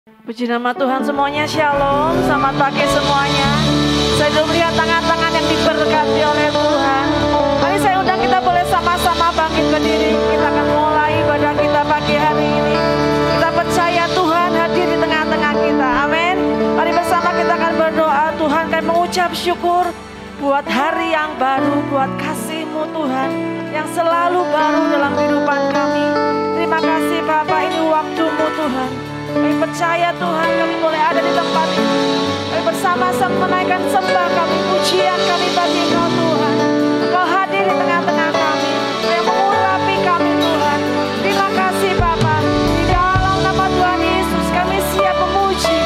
Puji nama Tuhan semuanya, shalom, selamat pagi semuanya. Saya sudah melihat tangan-tangan yang diberkati oleh Tuhan. Mari saya undang kita boleh sama-sama bangkit berdiri. Kita akan mulai ibadah kita pagi hari ini. Kita percaya Tuhan hadir di tengah-tengah kita, amin. Mari bersama kita akan berdoa. Tuhan, kami mengucap syukur buat hari yang baru, buat kasih-Mu Tuhan yang selalu baru dalam kehidupan kami. Terima kasih Bapa, ini waktu-Mu Tuhan. Kami percaya Tuhan kami boleh ada di tempat ini. Kami bersama-sama menaikkan sembah kami, pujian kami bagi Engkau Tuhan. Engkau hadir di tengah-tengah kami, Engkau yang mengurapi kami Tuhan. Terima kasih Bapa. Di dalam nama Tuhan Yesus kami siap memuji,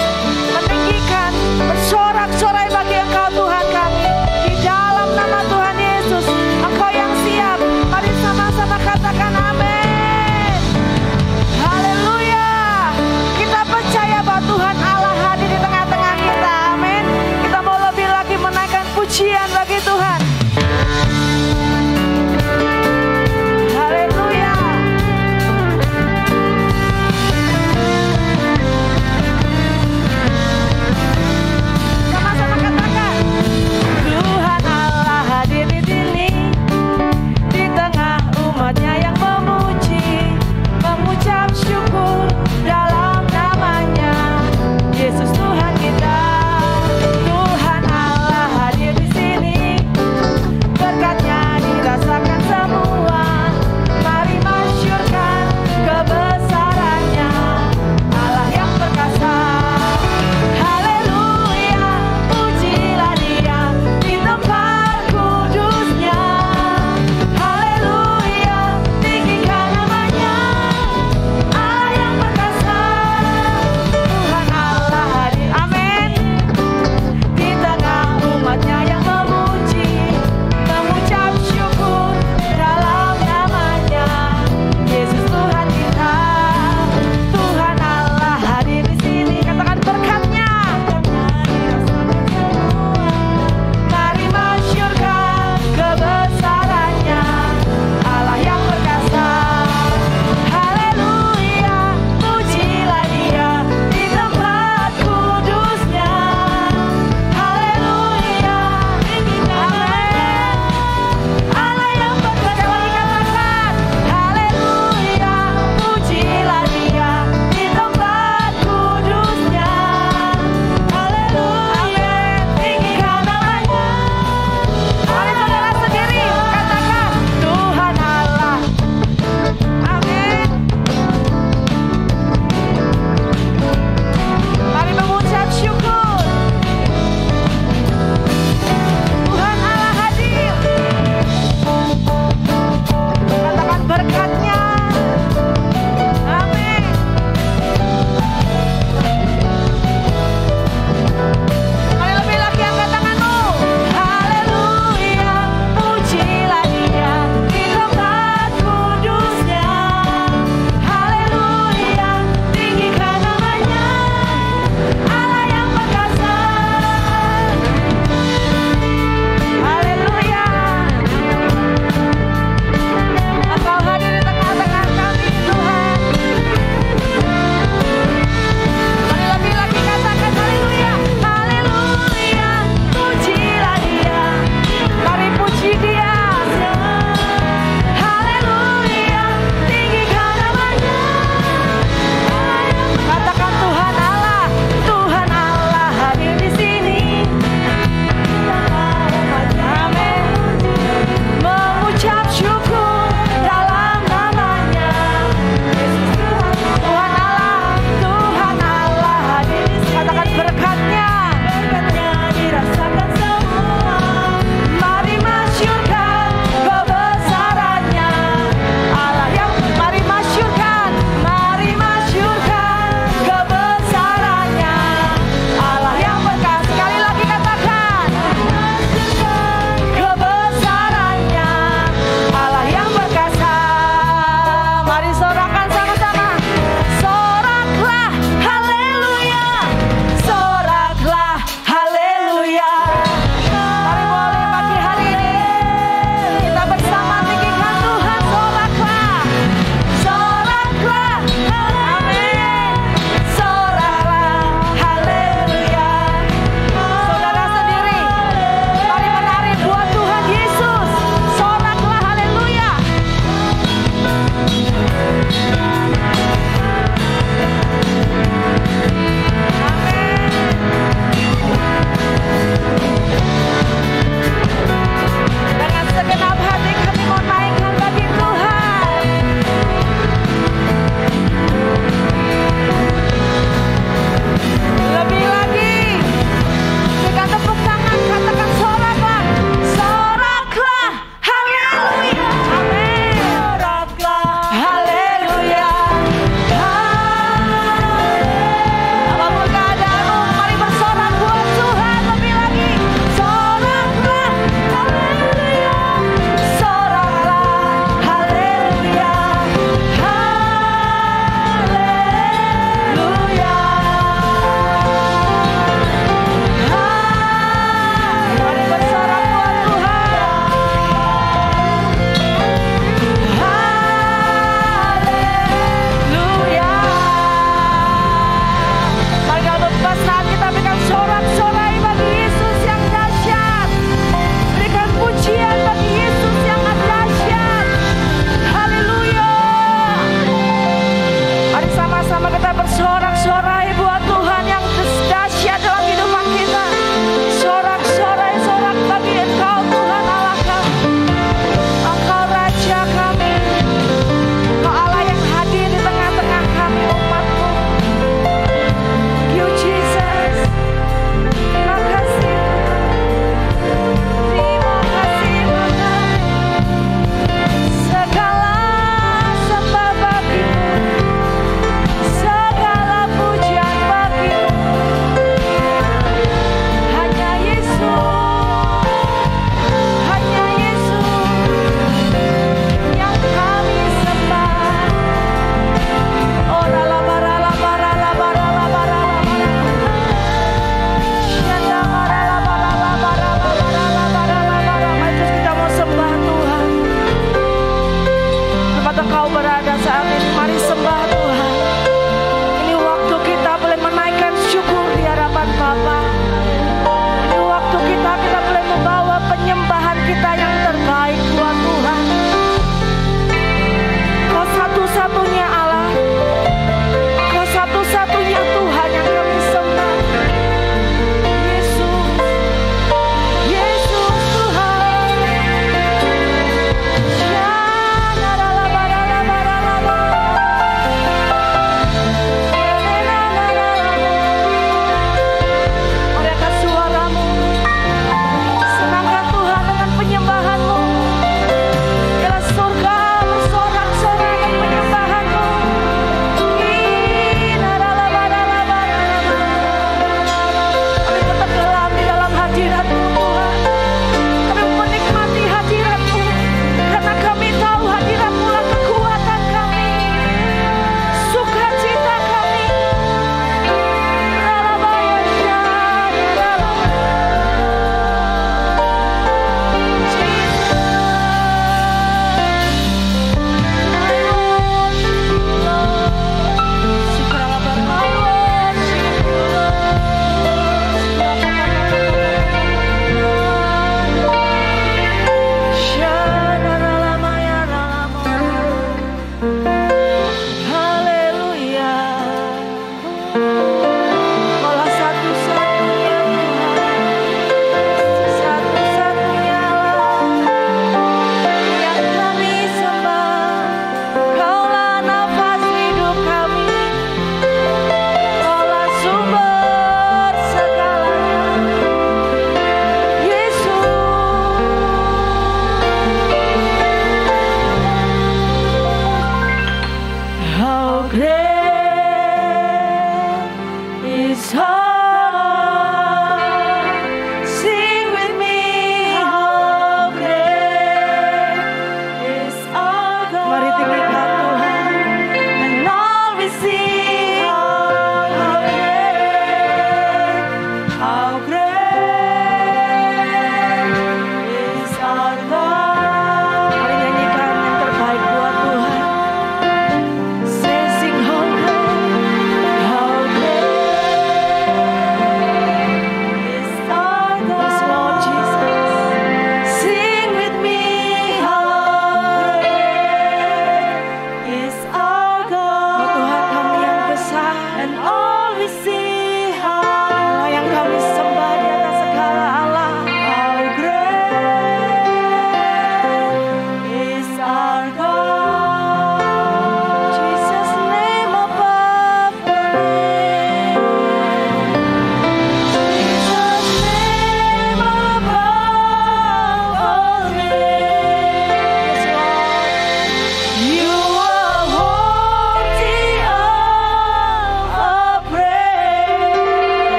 meninggikan, bersorak-sorai bagi Engkau Tuhan kami. Di dalam nama Tuhan Yesus, Engkau yang siap. Mari sama-sama katakan amin. Tuhan Allah hadir di tengah-tengah kita, amin. Kita mau lebih lagi menaikkan pujian bagi Tuhan.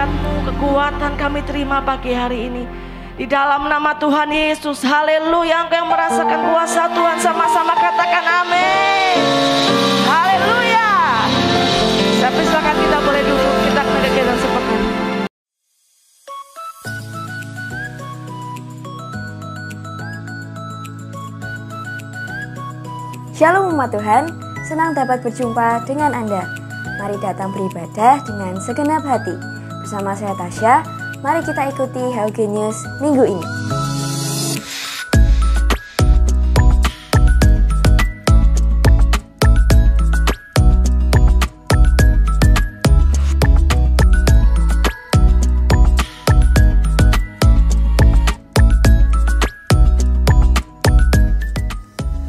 berkat-Mu, kekuatan kami terima pagi hari ini. Di dalam nama Tuhan Yesus, haleluya. Engkau yang merasakan kuasa Tuhan, sama-sama katakan amin. Haleluya. Tapi silakan kita boleh duduk, kita akan kegiatan sepekan. Shalom umat Tuhan, senang dapat berjumpa dengan Anda. Mari datang beribadah dengan segenap hati. Bersama saya Tasya, mari kita ikuti HOG News minggu ini.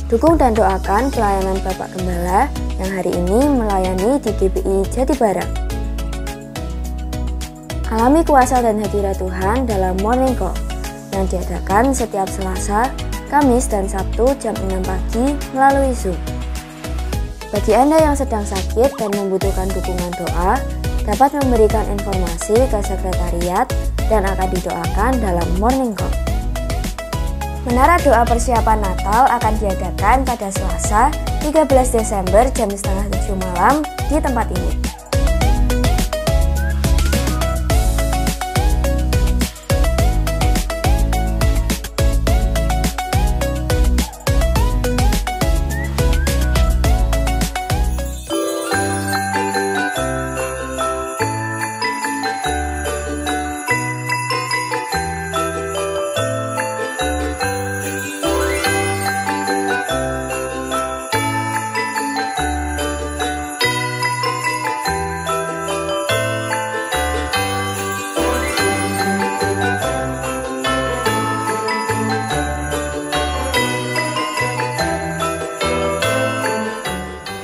Dukung dan doakan pelayanan Bapak Gembala yang hari ini melayani di GPI Jatibarang. Alami kuasa dan hadirat Tuhan dalam Morning Call yang diadakan setiap Selasa, Kamis, dan Sabtu jam 6 pagi melalui Zoom. Bagi Anda yang sedang sakit dan membutuhkan dukungan doa, dapat memberikan informasi ke sekretariat dan akan didoakan dalam Morning Call. Menara doa persiapan Natal akan diadakan pada Selasa 13 Desember jam 6:30 malam di tempat ini.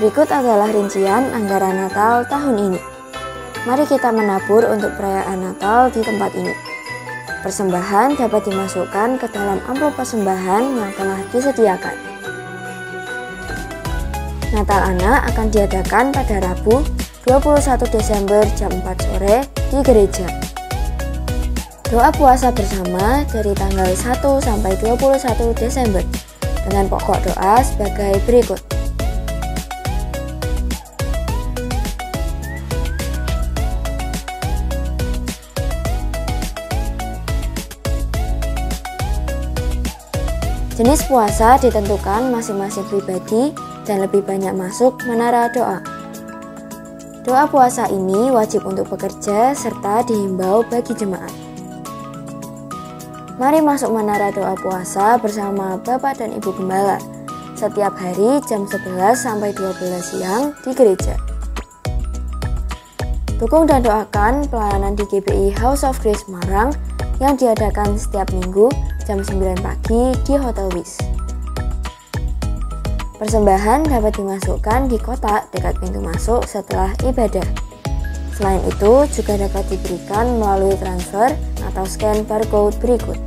Berikut adalah rincian anggaran Natal tahun ini. Mari kita menabur untuk perayaan Natal di tempat ini. Persembahan dapat dimasukkan ke dalam amplop persembahan yang telah disediakan. Natal Anak akan diadakan pada Rabu 21 Desember jam 4 sore di gereja. Doa puasa bersama dari tanggal 1 sampai 21 Desember dengan pokok doa sebagai berikut. Jenis puasa ditentukan masing-masing pribadi dan lebih banyak masuk menara doa. Doa puasa ini wajib untuk pekerja serta dihimbau bagi jemaat. Mari masuk menara doa puasa bersama Bapak dan Ibu Gembala setiap hari jam 11 sampai 12 siang di gereja. Dukung dan doakan pelayanan di GPI House of Grace Semarang yang diadakan setiap minggu jam 9 pagi di Hotel Wis. Persembahan dapat dimasukkan di kotak dekat pintu masuk setelah ibadah. Selain itu, juga dapat diberikan melalui transfer atau scan barcode berikut.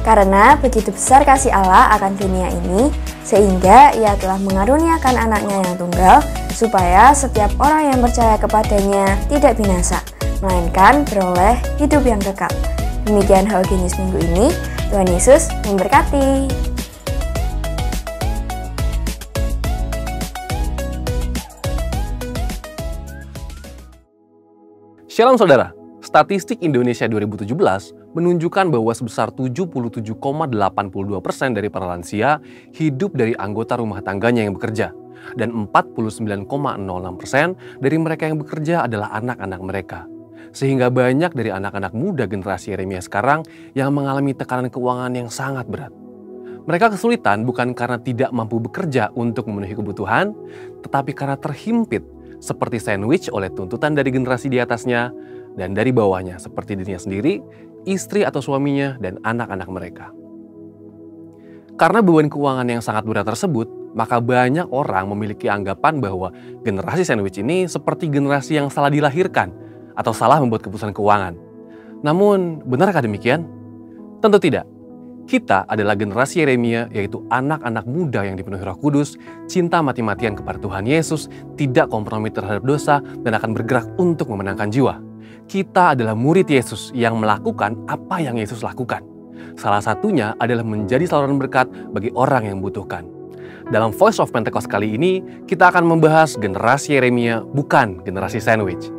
Karena begitu besar kasih Allah akan dunia ini, sehingga Ia telah mengaruniakan anaknya yang tunggal, supaya setiap orang yang percaya kepadanya tidak binasa, melainkan beroleh hidup yang kekal. Demikian HOG News minggu ini. Tuhan Yesus memberkati. Shalom saudara, statistik Indonesia 2017 menunjukkan bahwa sebesar 77,82% dari para lansia hidup dari anggota rumah tangganya yang bekerja. Dan 49,06% dari mereka yang bekerja adalah anak-anak mereka. Sehingga banyak dari anak-anak muda generasi Yeremia sekarang yang mengalami tekanan keuangan yang sangat berat. Mereka kesulitan bukan karena tidak mampu bekerja untuk memenuhi kebutuhan, tetapi karena terhimpit seperti sandwich oleh tuntutan dari generasi di atasnya dan dari bawahnya seperti dirinya sendiri, istri atau suaminya, dan anak-anak mereka. Karena beban keuangan yang sangat berat tersebut, maka banyak orang memiliki anggapan bahwa generasi sandwich ini seperti generasi yang salah dilahirkan atau salah membuat keputusan keuangan. Namun, benarkah demikian? Tentu tidak. Kita adalah generasi Yeremia, yaitu anak-anak muda yang dipenuhi Roh Kudus, cinta mati-matian kepada Tuhan Yesus, tidak kompromi terhadap dosa, dan akan bergerak untuk memenangkan jiwa. Kita adalah murid Yesus yang melakukan apa yang Yesus lakukan. Salah satunya adalah menjadi saluran berkat bagi orang yang membutuhkan. Dalam Voice of Pentecost kali ini, kita akan membahas generasi Yeremia, bukan generasi sandwich.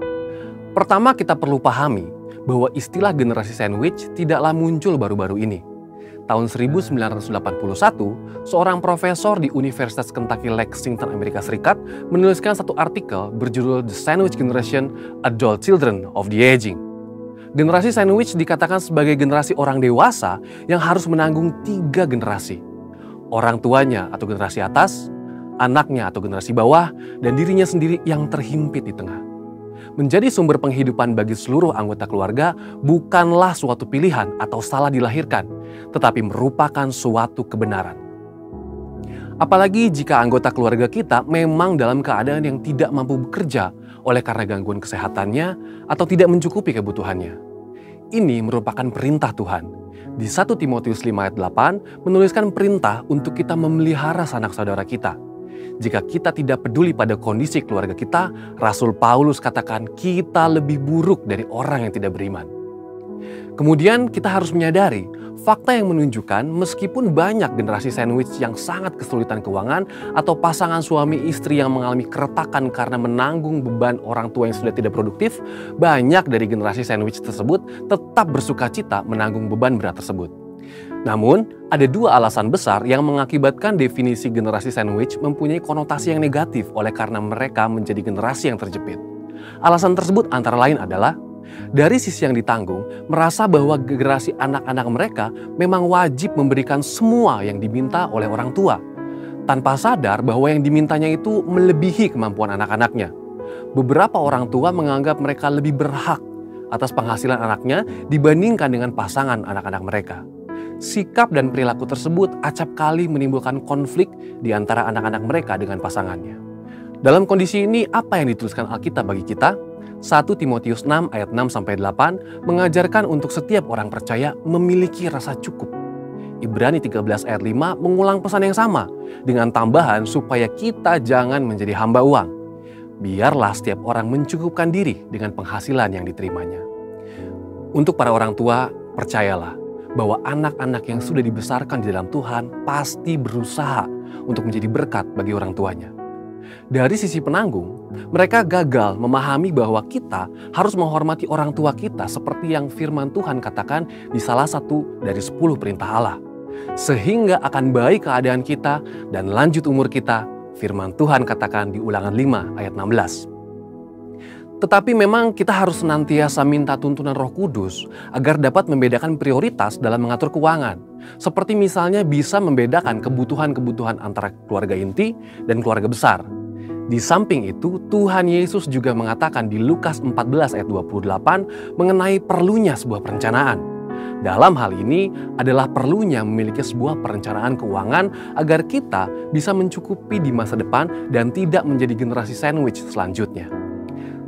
Pertama, kita perlu pahami bahwa istilah generasi sandwich tidaklah muncul baru-baru ini. Tahun 1981, seorang profesor di Universitas Kentucky Lexington, Amerika Serikat, menuliskan satu artikel berjudul The Sandwich Generation, Adult Children of the Aging. Generasi sandwich dikatakan sebagai generasi orang dewasa yang harus menanggung 3 generasi. Orang tuanya atau generasi atas, anaknya atau generasi bawah, dan dirinya sendiri yang terhimpit di tengah. Menjadi sumber penghidupan bagi seluruh anggota keluarga bukanlah suatu pilihan atau salah dilahirkan, tetapi merupakan suatu kebenaran. Apalagi jika anggota keluarga kita memang dalam keadaan yang tidak mampu bekerja oleh karena gangguan kesehatannya atau tidak mencukupi kebutuhannya. Ini merupakan perintah Tuhan. Di 1 Timotius 5 ayat 8 menuliskan perintah untuk kita memelihara sanak saudara kita. Jika kita tidak peduli pada kondisi keluarga kita, Rasul Paulus katakan kita lebih buruk dari orang yang tidak beriman. Kemudian kita harus menyadari fakta yang menunjukkan meskipun banyak generasi sandwich yang sangat kesulitan keuangan atau pasangan suami istri yang mengalami keretakan karena menanggung beban orang tua yang sudah tidak produktif, banyak dari generasi sandwich tersebut tetap bersukacita menanggung beban berat tersebut. Namun, ada 2 alasan besar yang mengakibatkan definisi generasi sandwich mempunyai konotasi yang negatif oleh karena mereka menjadi generasi yang terjepit. Alasan tersebut antara lain adalah, dari sisi yang ditanggung, merasa bahwa generasi anak-anak mereka memang wajib memberikan semua yang diminta oleh orang tua, tanpa sadar bahwa yang dimintanya itu melebihi kemampuan anak-anaknya. Beberapa orang tua menganggap mereka lebih berhak atas penghasilan anaknya dibandingkan dengan pasangan anak-anak mereka. Sikap dan perilaku tersebut acap kali menimbulkan konflik di antara anak-anak mereka dengan pasangannya. Dalam kondisi ini, apa yang dituliskan Alkitab bagi kita? 1 Timotius 6 ayat 6-8 mengajarkan untuk setiap orang percaya memiliki rasa cukup. Ibrani 13 ayat 5 mengulang pesan yang sama dengan tambahan supaya kita jangan menjadi hamba uang. Biarlah setiap orang mencukupkan diri dengan penghasilan yang diterimanya. Untuk para orang tua, percayalah bahwa anak-anak yang sudah dibesarkan di dalam Tuhan pasti berusaha untuk menjadi berkat bagi orang tuanya. Dari sisi penanggung, mereka gagal memahami bahwa kita harus menghormati orang tua kita seperti yang firman Tuhan katakan di salah satu dari 10 perintah Allah. Sehingga akan baik keadaan kita dan lanjut umur kita, firman Tuhan katakan di Ulangan 5 ayat 16. Tetapi memang kita harus senantiasa minta tuntunan Roh Kudus agar dapat membedakan prioritas dalam mengatur keuangan. Seperti misalnya bisa membedakan kebutuhan-kebutuhan antara keluarga inti dan keluarga besar. Di samping itu, Tuhan Yesus juga mengatakan di Lukas 14 ayat 28 mengenai perlunya sebuah perencanaan. Dalam hal ini adalah perlunya memiliki sebuah perencanaan keuangan agar kita bisa mencukupi di masa depan dan tidak menjadi generasi sandwich selanjutnya.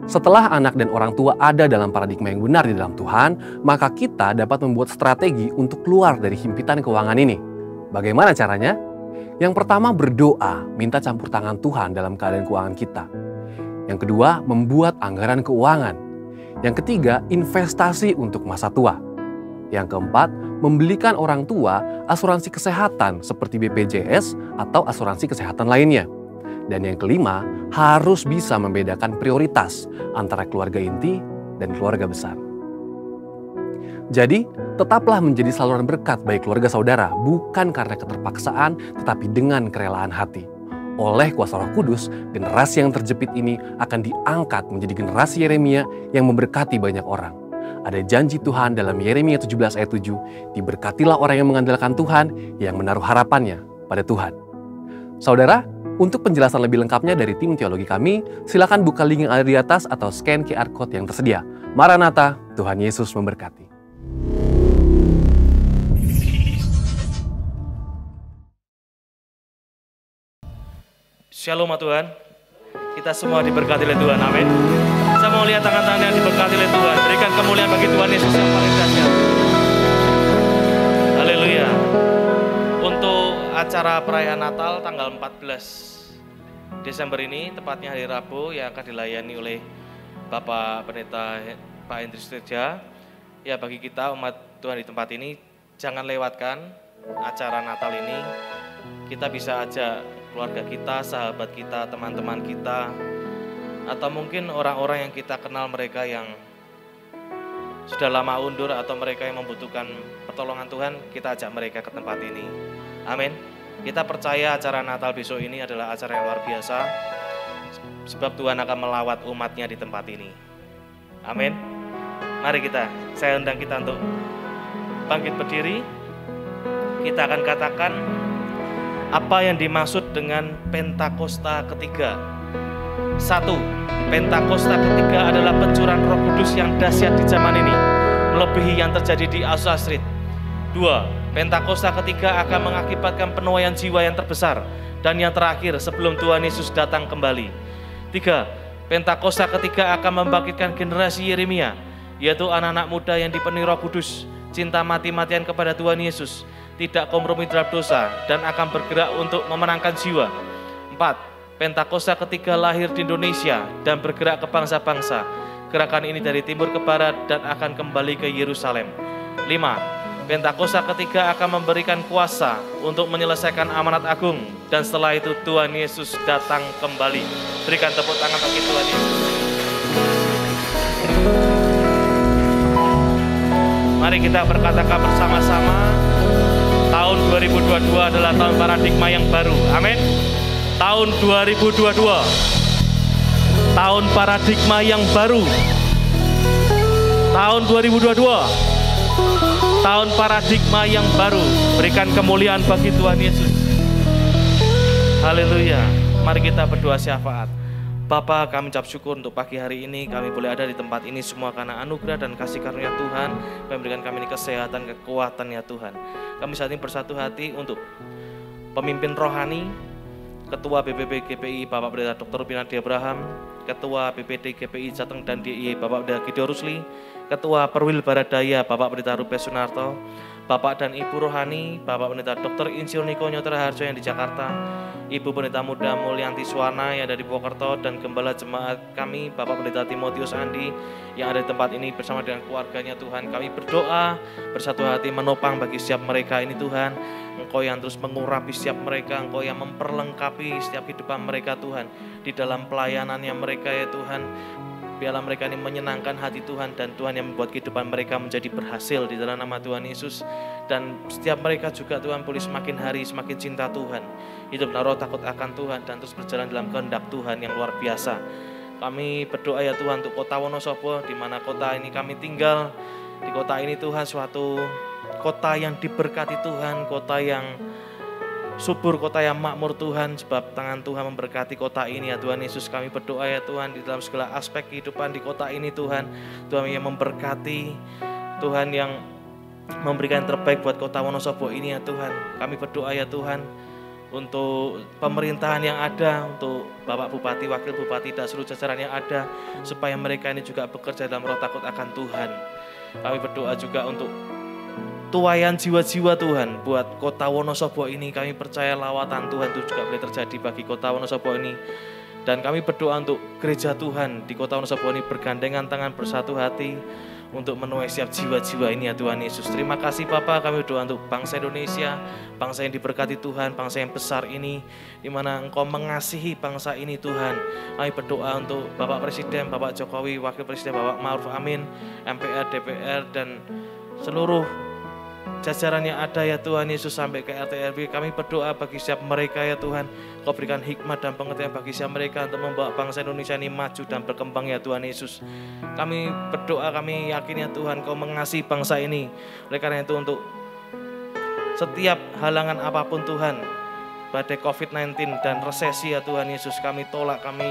Setelah anak dan orang tua ada dalam paradigma yang benar di dalam Tuhan, maka kita dapat membuat strategi untuk keluar dari himpitan keuangan ini. Bagaimana caranya? Yang pertama, berdoa, minta campur tangan Tuhan dalam keadaan keuangan kita. Yang kedua, membuat anggaran keuangan. Yang ketiga, investasi untuk masa tua. Yang keempat, membelikan orang tua asuransi kesehatan seperti BPJS atau asuransi kesehatan lainnya. Dan yang kelima, harus bisa membedakan prioritas antara keluarga inti dan keluarga besar. Jadi, tetaplah menjadi saluran berkat bagi keluarga saudara, bukan karena keterpaksaan, tetapi dengan kerelaan hati. Oleh kuasa Roh Kudus, generasi yang terjepit ini akan diangkat menjadi generasi Yeremia yang memberkati banyak orang. Ada janji Tuhan dalam Yeremia 17 ayat 7, diberkatilah orang yang mengandalkan Tuhan, yang menaruh harapannya pada Tuhan. Saudara, untuk penjelasan lebih lengkapnya dari tim teologi kami, silakan buka link yang ada di atas atau scan QR Code yang tersedia. Maranatha, Tuhan Yesus memberkati. Shalom Tuhan, kita semua diberkati oleh Tuhan, amin. Saya mau lihat tangan-tangan yang diberkati oleh Tuhan. Berikan kemuliaan bagi Tuhan Yesus yang paling dahsyat. Haleluya. acara perayaan Natal tanggal 14 Desember ini, tepatnya hari Rabu, yang akan dilayani oleh Bapak Pendeta Pak Hendri Suteja. Ya, bagi kita umat Tuhan di tempat ini, jangan lewatkan acara Natal ini. Kita bisa ajak keluarga kita, sahabat kita, teman-teman kita, atau mungkin orang-orang yang kita kenal, mereka yang sudah lama undur atau mereka yang membutuhkan pertolongan Tuhan, kita ajak mereka ke tempat ini. Amin. Kita percaya acara Natal besok ini adalah acara yang luar biasa, sebab Tuhan akan melawat umatnya di tempat ini. Amin. Mari saya undang kita untuk bangkit berdiri. Kita akan katakan apa yang dimaksud dengan Pentakosta ketiga. 1. Pentakosta ketiga adalah pencurahan Roh Kudus yang dahsyat di zaman ini, melebihi yang terjadi di Azusa Street. 2. Pentakosta ketiga akan mengakibatkan penuaian jiwa yang terbesar dan yang terakhir sebelum Tuhan Yesus datang kembali. 3. Pentakosta ketiga akan membangkitkan generasi Yeremia, yaitu anak-anak muda yang dipenuhi Roh Kudus, cinta mati-matian kepada Tuhan Yesus, tidak kompromi terhadap dosa, dan akan bergerak untuk memenangkan jiwa. 4. Pentakosta ketiga lahir di Indonesia dan bergerak ke bangsa-bangsa. Gerakan ini dari timur ke barat dan akan kembali ke Yerusalem. 5. Pentakosta ketiga akan memberikan kuasa untuk menyelesaikan amanat agung, dan setelah itu Tuhan Yesus datang kembali. Berikan tepuk tangan bagi Tuhan Yesus. Mari kita berkatakan bersama-sama, tahun 2022 adalah tahun paradigma yang baru. Amin. Tahun 2022, tahun paradigma yang baru. Tahun 2022, tahun paradigma yang baru. Berikan kemuliaan bagi Tuhan Yesus. Haleluya. Mari kita berdoa syafaat. Bapa, kami ucap syukur untuk pagi hari ini kami boleh ada di tempat ini semua karena anugerah dan kasih karunia Tuhan. Kami berikan kami ini kesehatan, kekuatan ya Tuhan. Kami saat ini bersatu hati untuk pemimpin rohani, Ketua BPP GPI Bapak Pendeta Dr. Pinadi Abraham, Ketua BPD GPI Jateng dan DIY Bapak Pendeta Gideon Rusli, Ketua Perwil Baradaya Bapak Pendeta Rupes Sunarto, Bapak dan Ibu Rohani Bapak Pendeta Dr. Insinyur Niko Nyotra Harjo yang di Jakarta, Ibu Pendeta Muda Mulyanti Suwana yang ada di Purwokerto, dan Gembala Jemaat kami Bapak Pendeta Timotius Andi yang ada di tempat ini bersama dengan keluarganya Tuhan. Kami berdoa bersatu hati menopang bagi setiap mereka ini Tuhan. Engkau yang terus mengurapi setiap mereka, Engkau yang memperlengkapi setiap kehidupan mereka Tuhan, di dalam pelayanannya mereka ya Tuhan. Biarlah mereka ini menyenangkan hati Tuhan, dan Tuhan yang membuat kehidupan mereka menjadi berhasil di dalam nama Tuhan Yesus. Dan setiap mereka juga Tuhan boleh semakin hari semakin cinta Tuhan, hidup roh takut akan Tuhan, dan terus berjalan dalam kehendak Tuhan yang luar biasa. Kami berdoa ya Tuhan untuk kota Wonosobo, di mana kota ini kami tinggal. Di kota ini Tuhan suatu kota yang diberkati Tuhan, kota yang subur, kota yang makmur Tuhan, sebab tangan Tuhan memberkati kota ini ya Tuhan Yesus. Kami berdoa ya Tuhan di dalam segala aspek kehidupan di kota ini Tuhan, Tuhan yang memberkati, Tuhan yang memberikan yang terbaik buat kota Wonosobo ini ya Tuhan. Kami berdoa ya Tuhan untuk pemerintahan yang ada, untuk Bapak Bupati, Wakil Bupati, dan seluruh jajaran yang ada, supaya mereka ini juga bekerja dalam roh takut akan Tuhan. Kami berdoa juga untuk tuaian jiwa-jiwa Tuhan buat kota Wonosobo ini. Kami percaya lawatan Tuhan itu juga boleh terjadi bagi kota Wonosobo ini. Dan kami berdoa untuk gereja Tuhan di kota Wonosobo ini bergandengan tangan, bersatu hati untuk menuai setiap jiwa-jiwa ini ya Tuhan Yesus. Terima kasih Bapa, kami berdoa untuk bangsa Indonesia, bangsa yang diberkati Tuhan, bangsa yang besar ini, di mana Engkau mengasihi bangsa ini Tuhan. Kami berdoa untuk Bapak Presiden, Bapak Jokowi, Wakil Presiden Bapak Ma'ruf Amin, MPR, DPR, dan seluruh jajaran yang ada ya Tuhan Yesus, sampai ke RT RW. Kami berdoa bagi setiap mereka ya Tuhan, Kau berikan hikmat dan pengertian bagi setiap mereka untuk membawa bangsa Indonesia ini maju dan berkembang ya Tuhan Yesus. Kami berdoa, kami yakin ya Tuhan Kau mengasihi bangsa ini. Oleh karena itu untuk setiap halangan apapun Tuhan, badai COVID-19 dan resesi ya Tuhan Yesus, kami tolak, kami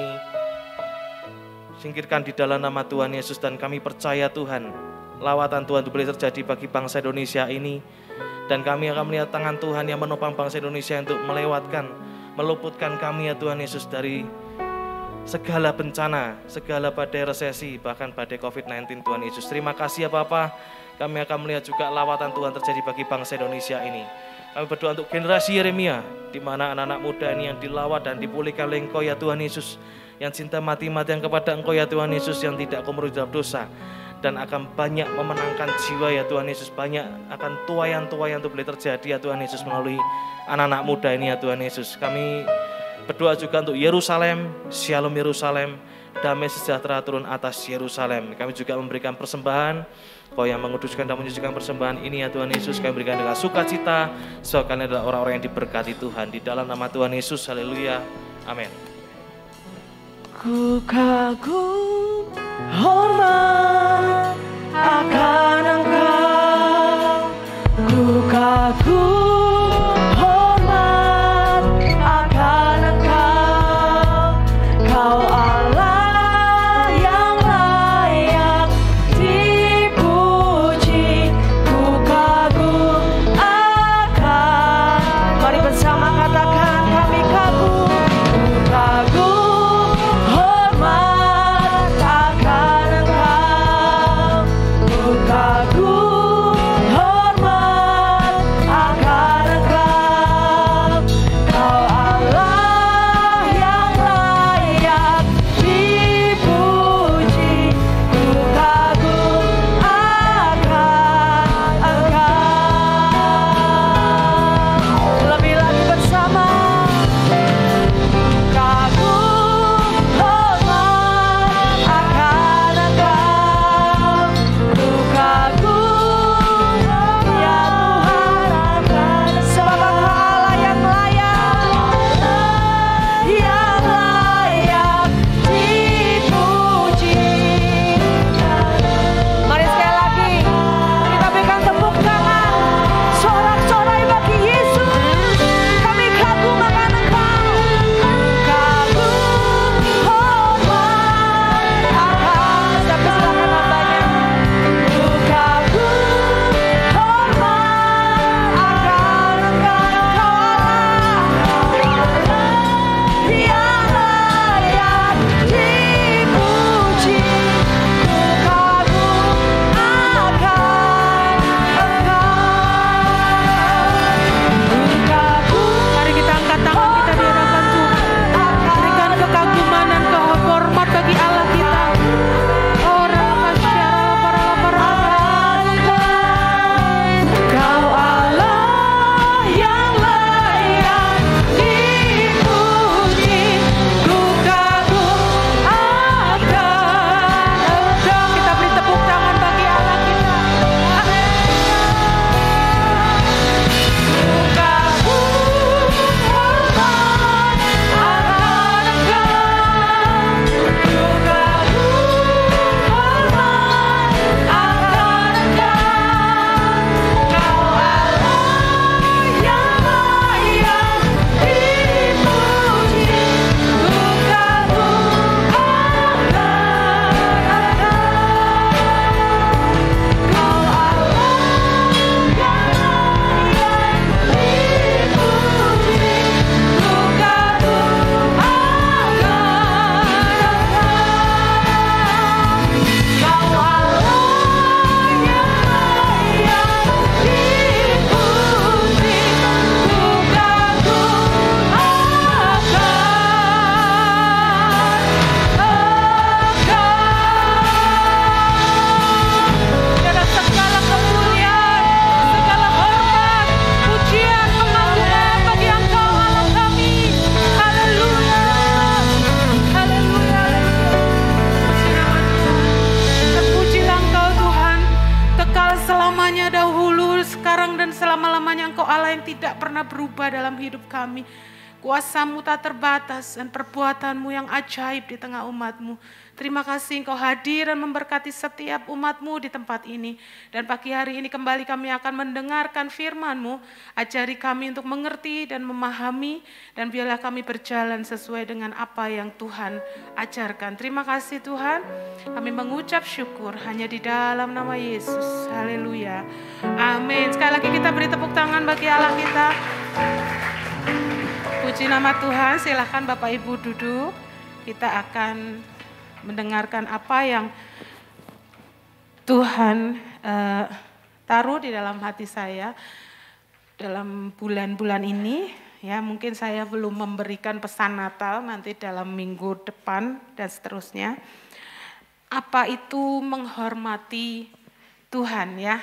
singkirkan di dalam nama Tuhan Yesus. Dan kami percaya Tuhan, lawatan Tuhan itu boleh terjadi bagi bangsa Indonesia ini. Dan kami akan melihat tangan Tuhan yang menopang bangsa Indonesia untuk meluputkan kami ya Tuhan Yesus dari segala bencana, segala badai resesi, bahkan badai COVID-19 Tuhan Yesus. Terima kasih ya Bapa. Kami akan melihat juga lawatan Tuhan terjadi bagi bangsa Indonesia ini. Kami berdoa untuk generasi Yeremia, di mana anak-anak muda ini yang dilawat dan dipulihkan oleh Engkau ya Tuhan Yesus, yang cinta mati-matian kepada Engkau ya Tuhan Yesus, yang tidak komerus dalam dosa, dan akan banyak memenangkan jiwa ya Tuhan Yesus, banyak akan tuayan-tuayan itu boleh terjadi ya Tuhan Yesus melalui anak-anak muda ini ya Tuhan Yesus. Kami berdoa juga untuk Yerusalem, Shalom Yerusalem, damai sejahtera turun atas Yerusalem. Kami juga memberikan persembahan, Kau yang menguduskan dan menyucikan persembahan ini ya Tuhan Yesus, kami berikan dengan sukacita, sebab kalian adalah orang-orang yang diberkati Tuhan. Di dalam nama Tuhan Yesus, haleluya, amin. Ku kagum hormat akan Engkau, ku kagum hormat akan Engkau, Kau Allah yang layak dipuji. Ku kagum akan, mari bersama katakan kami kagum. Ku kagum hormat akan Engkau, ku kagum hormat akan Engkau, Kau Allah yang layak dipuji. Ku kagum akan Engkau. Lebih lagi bersama. Kagum hormat akan Engkau, ku kagum ya Tuhan akan, sebab Engkau Allah yang layak dipuji. Mari sekali lagi kita berikan tepuk tangan sorak-sorai bagi Yesus. Kami kagum akan Engkau, kagum hormat akan, tapi silakan hambanya. Ku kagum hormat akan Engkau, Kau Allah yang layak dipuji. Ku kagum akan Engkau. Mari kita angkat tangan kita di hadapan Tuhan. Berikan kekaguman dan kehormat bagi Allah kita. Kau Allah yang layak dipuji. Ku kagum akan Engkau. Kita beri tepuk tangan bagi Allah kita. Ku kagum hormat akan Engkau, ku kagum hormat akan Engkau, Kau Allah yang layak dipuji. Ku kagum akan Engkau, Kau Allah yang layak dipuji. Ku kagum akan Engkau, Kau Allah yang layak dipuji. Ku kagum akan Engkau. Dalam segala kemuliaan, segala hormat, pujian, pengagungan bagi Engkau Allah kami. Haleluya, haleluya. Terpujilah Engkau Tuhan, kekal selamanya, dahulu, sekarang dan selama-lamanya. Engkau Allah yang tidak pernah berubah dalam hidup kami. Kuasa-Mu tak terbatas dan perbuatan-Mu yang ajaib di tengah umat-Mu. Terima kasih Engkau hadir dan memberkati setiap umat-Mu di tempat ini. Dan pagi hari ini kembali kami akan mendengarkan firman-Mu. Ajari kami untuk mengerti dan memahami, dan biarlah kami berjalan sesuai dengan apa yang Tuhan ajarkan. Terima kasih Tuhan. Kami mengucap syukur hanya di dalam nama Yesus. Haleluya. Amin. Sekali lagi kita beri tepuk tangan bagi Allah kita. Puji nama Tuhan. Silakan Bapak Ibu duduk. Kita akan mendengarkan apa yang Tuhan taruh di dalam hati saya. dalam bulan-bulan ini, ya mungkin saya belum memberikan pesan Natal, nanti dalam minggu depan dan seterusnya. Apa itu menghormati Tuhan ya?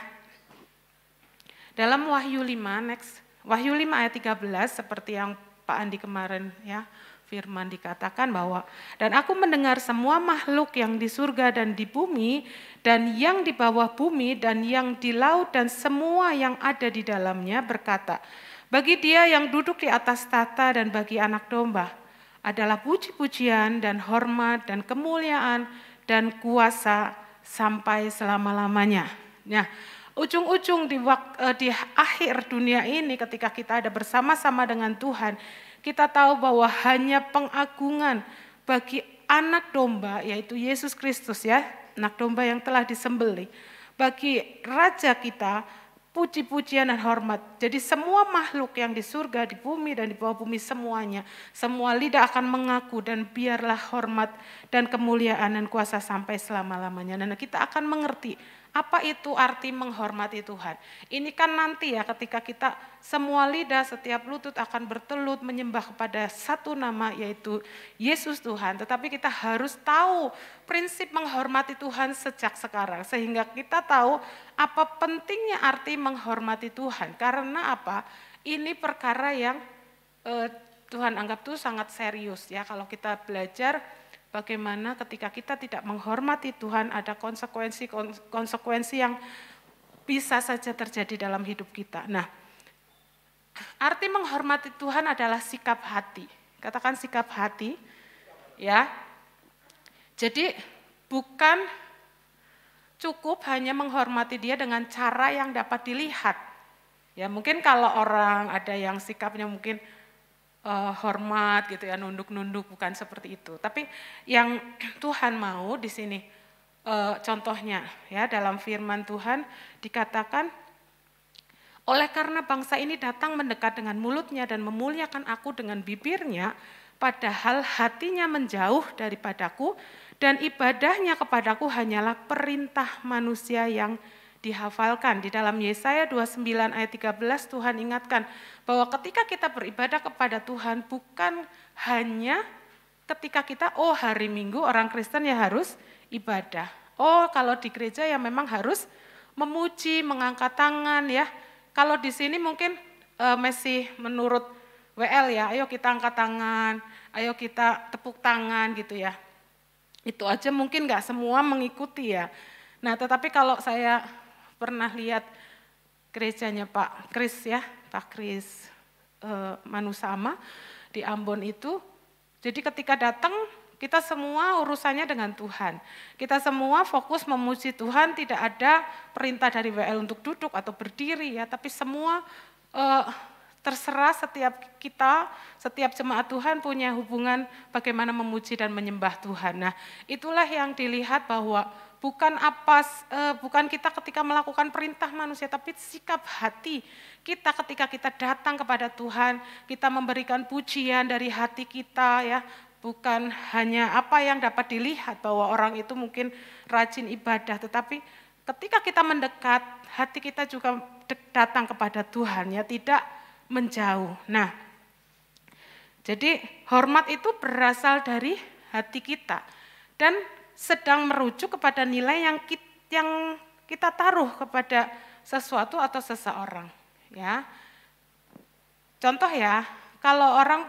Dalam Wahyu 5, Wahyu 5 ayat 13 seperti yang Pak Andi kemarin ya, firman dikatakan bahwa dan aku mendengar semua makhluk yang di surga dan di bumi dan yang di bawah bumi dan yang di laut dan semua yang ada di dalamnya berkata, bagi Dia yang duduk di atas tahta dan bagi Anak Domba adalah puji-pujian dan hormat dan kemuliaan dan kuasa sampai selama-lamanya. Nah, ujung-ujung di akhir dunia ini ketika kita ada bersama-sama dengan Tuhan, kita tahu bahwa hanya pengagungan bagi Anak Domba, yaitu Yesus Kristus ya, Anak Domba yang telah disembelih. Bagi Raja kita, puji-pujian dan hormat. Jadi semua makhluk yang di surga, di bumi dan di bawah bumi semuanya, semua lidah akan mengaku dan biarlah hormat dan kemuliaan dan kuasa sampai selama-lamanya. Dan kita akan mengerti apa itu arti menghormati Tuhan. Ini kan nanti ya ketika kita semua lidah, setiap lutut akan bertelut menyembah kepada satu nama yaitu Yesus Tuhan. Tetapi kita harus tahu prinsip menghormati Tuhan sejak sekarang. Sehingga kita tahu apa pentingnya arti menghormati Tuhan. Karena apa? Ini perkara yang Tuhan anggap itu sangat serius ya. Kalau kita belajar bagaimana ketika kita tidak menghormati Tuhan ada konsekuensi yang bisa saja terjadi dalam hidup kita. Nah, arti menghormati Tuhan adalah sikap hati. Katakan sikap hati, ya. Jadi bukan cukup hanya menghormati Dia dengan cara yang dapat dilihat. Ya, mungkin kalau orang ada yang sikapnya mungkin hormat gitu ya, nunduk-nunduk, bukan seperti itu. Tapi yang Tuhan mau di sini contohnya ya, dalam firman Tuhan dikatakan, oleh karena bangsa ini datang mendekat dengan mulutnya dan memuliakan aku dengan bibirnya, padahal hatinya menjauh daripadaku dan ibadahnya kepadaku hanyalah perintah manusia yang dihafalkan. Di dalam Yesaya 29 ayat 13 Tuhan ingatkan bahwa ketika kita beribadah kepada Tuhan bukan hanya ketika kita hari Minggu orang Kristen ya harus ibadah. Kalau di gereja ya memang harus memuji, mengangkat tangan ya. Kalau di sini mungkin masih menurut WL ya, ayo kita angkat tangan, ayo kita tepuk tangan gitu ya. Itu aja mungkin enggak semua mengikuti ya. Nah, tetapi kalau saya pernah lihat gerejanya Pak Kris ya, Pak Kris Manusama di Ambon itu, jadi ketika datang kita semua urusannya dengan Tuhan. Kita semua fokus memuji Tuhan, tidak ada perintah dari WL untuk duduk atau berdiri ya, tapi semua terserah setiap jemaat Tuhan punya hubungan bagaimana memuji dan menyembah Tuhan. Nah, itulah yang dilihat bahwa bukan kita ketika melakukan perintah manusia, tapi sikap hati kita ketika kita datang kepada Tuhan, kita memberikan pujian dari hati kita ya, bukan hanya apa yang dapat dilihat bahwa orang itu mungkin rajin ibadah, tetapi ketika kita mendekat, hati kita juga datang kepada Tuhan ya, tidak menjauh. Nah, jadi hormat itu berasal dari hati kita dan sedang merujuk kepada nilai yang kita taruh kepada sesuatu atau seseorang ya. Contoh ya, kalau orang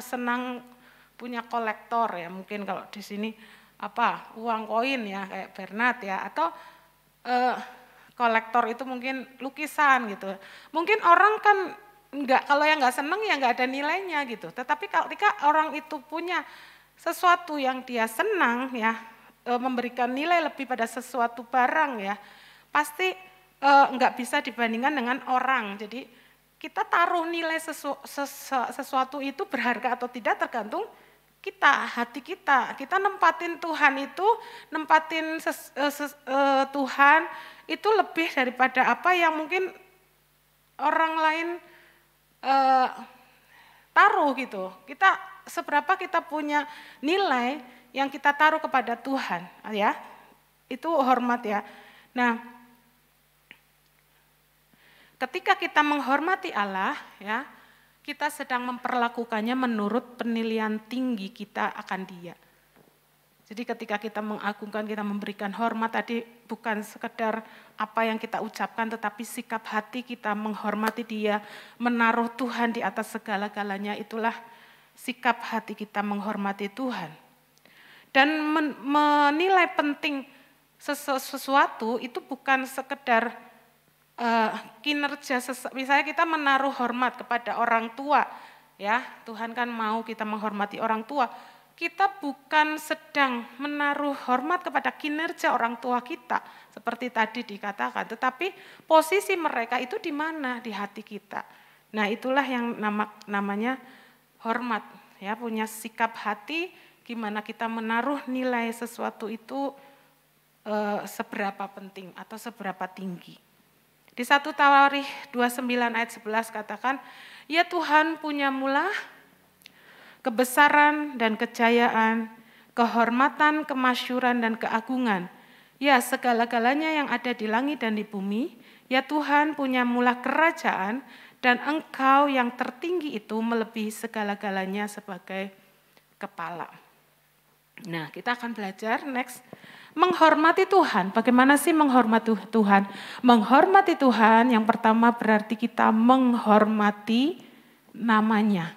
senang punya kolektor ya, mungkin kalau di sini uang koin ya kayak Bernard ya, atau kolektor itu mungkin lukisan gitu. Mungkin orang kan kalau yang nggak senang ya nggak ada nilainya gitu. Tetapi ketika orang itu punya sesuatu yang dia senang ya, memberikan nilai lebih pada sesuatu barang ya, pasti nggak bisa dibandingkan dengan orang. Jadi kita taruh nilai sesuatu itu berharga atau tidak tergantung hati kita nempatin Tuhan itu, nempatin Tuhan itu lebih daripada apa yang mungkin orang lain taruh gitu. Seberapa kita punya nilai yang kita taruh kepada Tuhan ya, itu hormat ya. Nah, ketika kita menghormati Allah, ya, kita sedang memperlakukannya menurut penilaian tinggi kita akan Dia. Jadi ketika kita mengagungkan, kita memberikan hormat tadi bukan sekedar apa yang kita ucapkan, tetapi sikap hati kita menghormati Dia, menaruh Tuhan di atas segala-galanya, itulah sikap hati kita menghormati Tuhan. Dan menilai penting sesuatu itu bukan sekedar kinerja, misalnya kita menaruh hormat kepada orang tua, ya Tuhan kan mau kita menghormati orang tua. Kita bukan sedang menaruh hormat kepada kinerja orang tua kita, seperti tadi dikatakan, tetapi posisi mereka itu di mana? Di hati kita. Nah itulah yang namanya hormat, ya, punya sikap hati, gimana kita menaruh nilai sesuatu itu seberapa penting atau seberapa tinggi. Di 1 Tawarikh 29 ayat 11 katakan, ya Tuhan punya mula kebesaran dan kejayaan, kehormatan, kemasyuran dan keagungan. Ya segala-galanya yang ada di langit dan di bumi, ya Tuhan punya mula kerajaan dan Engkau yang tertinggi itu melebihi segala-galanya sebagai kepala. Nah kita akan belajar next, menghormati Tuhan. Bagaimana sih menghormati Tuhan? Menghormati Tuhan yang pertama berarti kita menghormati namanya.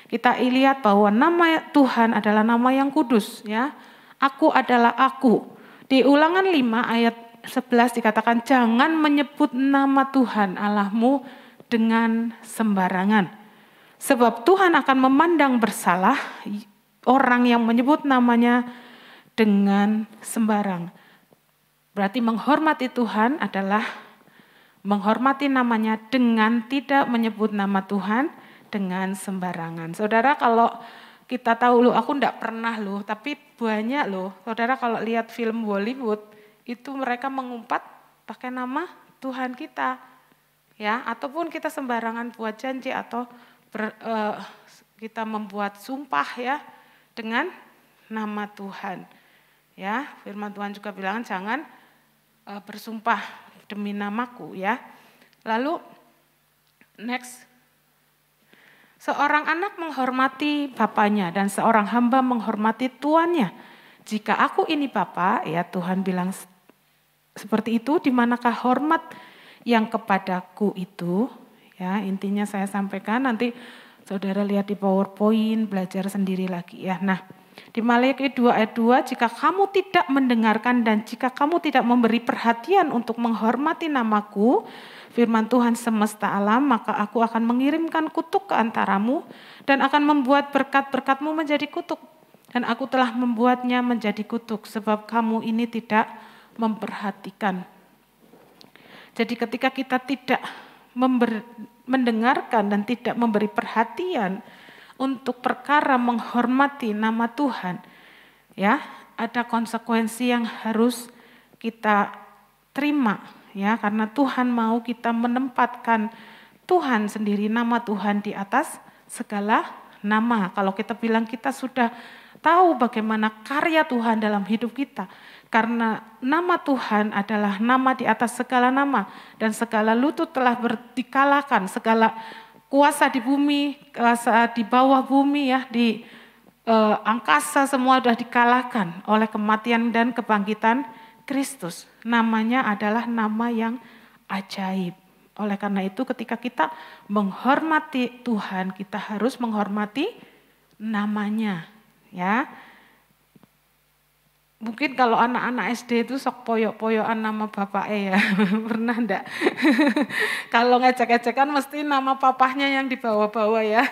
Kita lihat bahwa nama Tuhan adalah nama yang kudus, ya. Aku adalah aku. Di Ulangan 5 ayat 11 dikatakan, jangan menyebut nama Tuhan Allahmu dengan sembarangan. Sebab Tuhan akan memandang bersalah orang yang menyebut namanya dengan sembarang. Berarti menghormati Tuhan adalah menghormati namanya dengan tidak menyebut nama Tuhan dengan sembarangan. Saudara, kalau kita tahu loh, aku enggak pernah loh, tapi banyak loh. Saudara kalau lihat film Bollywood, itu mereka mengumpat pakai nama Tuhan kita. Ya, ataupun kita sembarangan buat janji atau kita membuat sumpah ya dengan nama Tuhan. Ya, firman Tuhan juga bilang jangan bersumpah demi namaku ya. Lalu next, seorang anak menghormati bapaknya dan seorang hamba menghormati tuannya. Jika aku ini Bapa, ya Tuhan bilang seperti itu, di manakah hormat yang kepadaku itu? Ya, intinya saya sampaikan, nanti saudara lihat di PowerPoint, belajar sendiri lagi ya. Nah, di Maliaki 2 ayat 2, jika kamu tidak mendengarkan dan jika kamu tidak memberi perhatian untuk menghormati namaku, firman Tuhan semesta alam, maka aku akan mengirimkan kutuk ke antaramu dan akan membuat berkat-berkatmu menjadi kutuk. Dan aku telah membuatnya menjadi kutuk sebab kamu ini tidak memperhatikan. Jadi ketika kita tidak mendengarkan dan tidak memberi perhatian untuk perkara menghormati nama Tuhan, ya, ada konsekuensi yang harus kita terima, ya, karena Tuhan mau kita menempatkan Tuhan sendiri, nama Tuhan di atas segala nama. Kalau kita bilang kita sudah tahu bagaimana karya Tuhan dalam hidup kita, karena nama Tuhan adalah nama di atas segala nama dan segala lutut telah dikalahkan, segala kuasa di bumi, kuasa di bawah bumi ya, di angkasa semua sudah dikalahkan oleh kematian dan kebangkitan Kristus. Namanya adalah nama yang ajaib. Oleh karena itu ketika kita menghormati Tuhan, kita harus menghormati namanya. Ya, mungkin kalau anak-anak SD itu sok poyok-poyokan nama bapaknya ya, pernah enggak? Kalau ngecek-ngecekan mesti nama papahnya yang dibawa-bawa ya.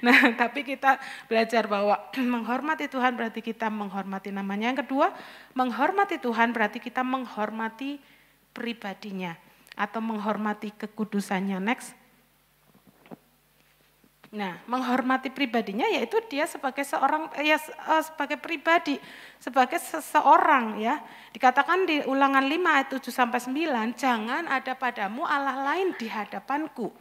Nah, tapi kita belajar bahwa menghormati Tuhan berarti kita menghormati namanya. Yang kedua, menghormati Tuhan berarti kita menghormati pribadinya atau menghormati kekudusannya. Next. Nah, menghormati pribadinya yaitu dia sebagai seorang sebagai pribadi, sebagai seseorang ya. Dikatakan di Ulangan 5 ayat 7 sampai 9, jangan ada padamu Allah lain di hadapanku.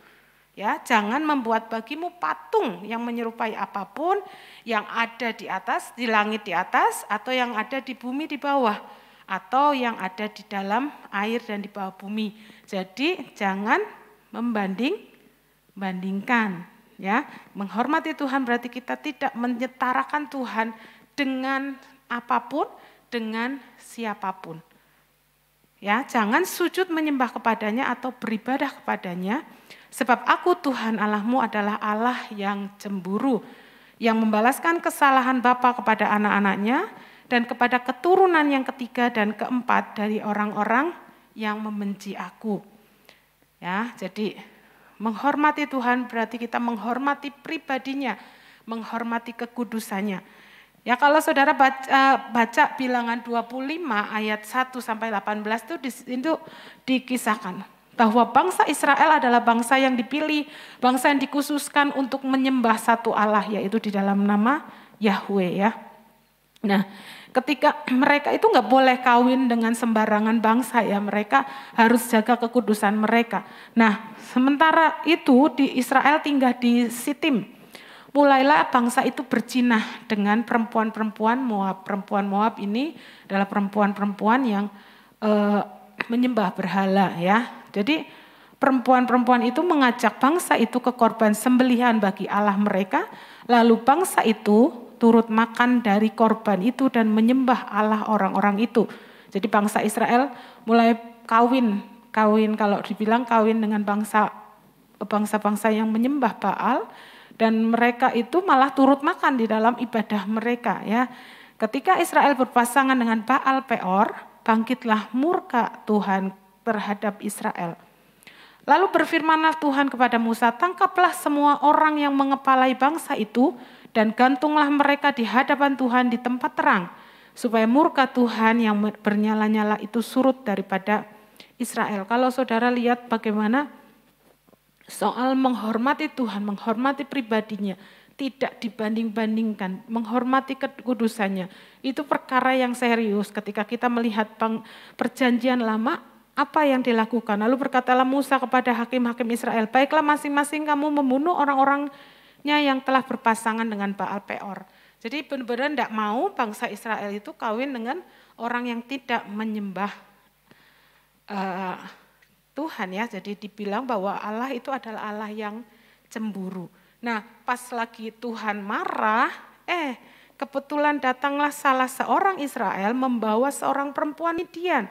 Ya, jangan membuat bagimu patung yang menyerupai apapun yang ada di atas, di langit di atas atau yang ada di bumi di bawah atau yang ada di dalam air dan di bawah bumi. Jadi jangan membandingkan, ya. Menghormati Tuhan berarti kita tidak menyetarakan Tuhan dengan apapun, dengan siapapun. Ya, jangan sujud menyembah kepadanya atau beribadah kepadanya, sebab aku Tuhan Allahmu adalah Allah yang cemburu, yang membalaskan kesalahan bapa kepada anak-anaknya dan kepada keturunan yang ketiga dan keempat dari orang-orang yang membenci aku. Ya, jadi menghormati Tuhan berarti kita menghormati pribadinya, menghormati kekudusannya. Ya, kalau saudara baca Bilangan 25 ayat 1 sampai 18 itu dikisahkan bahwa bangsa Israel adalah bangsa yang dipilih, bangsa yang dikhususkan untuk menyembah satu Allah, yaitu di dalam nama Yahweh, ya. Nah, ketika mereka itu nggak boleh kawin dengan sembarangan bangsa, ya, mereka harus jaga kekudusan mereka. Nah, sementara itu di Israel tinggal di Sitim, mulailah bangsa itu berzinah dengan perempuan-perempuan Moab. Perempuan Moab ini adalah perempuan-perempuan yang menyembah berhala, ya. Jadi perempuan-perempuan itu mengajak bangsa itu ke korban sembelihan bagi Allah mereka, lalu bangsa itu turut makan dari korban itu dan menyembah Allah orang-orang itu. Jadi bangsa Israel mulai kawin kalau dibilang kawin dengan bangsa-bangsa yang menyembah Baal, dan mereka itu malah turut makan di dalam ibadah mereka, ya. Ketika Israel berpasangan dengan Baal Peor, bangkitlah murka Tuhan terhadap Israel. Lalu berfirmanlah Tuhan kepada Musa, tangkaplah semua orang yang mengepalai bangsa itu dan gantunglah mereka di hadapan Tuhan di tempat terang, supaya murka Tuhan yang bernyala-nyala itu surut daripada Israel. Kalau saudara lihat bagaimana soal menghormati Tuhan, menghormati pribadinya, tidak dibanding-bandingkan, menghormati kekudusannya, itu perkara yang serius. Ketika kita melihat perjanjian lama, apa yang dilakukan? Lalu berkatalah Musa kepada hakim-hakim Israel, baiklah masing-masing kamu membunuh orang-orangnya yang telah berpasangan dengan Baal Peor. Jadi benar-benar tidak mau bangsa Israel itu kawin dengan orang yang tidak menyembah Tuhan, ya. Jadi dibilang bahwa Allah itu adalah Allah yang cemburu. Nah, pas lagi Tuhan marah, kebetulan datanglah salah seorang Israel membawa seorang perempuan Midian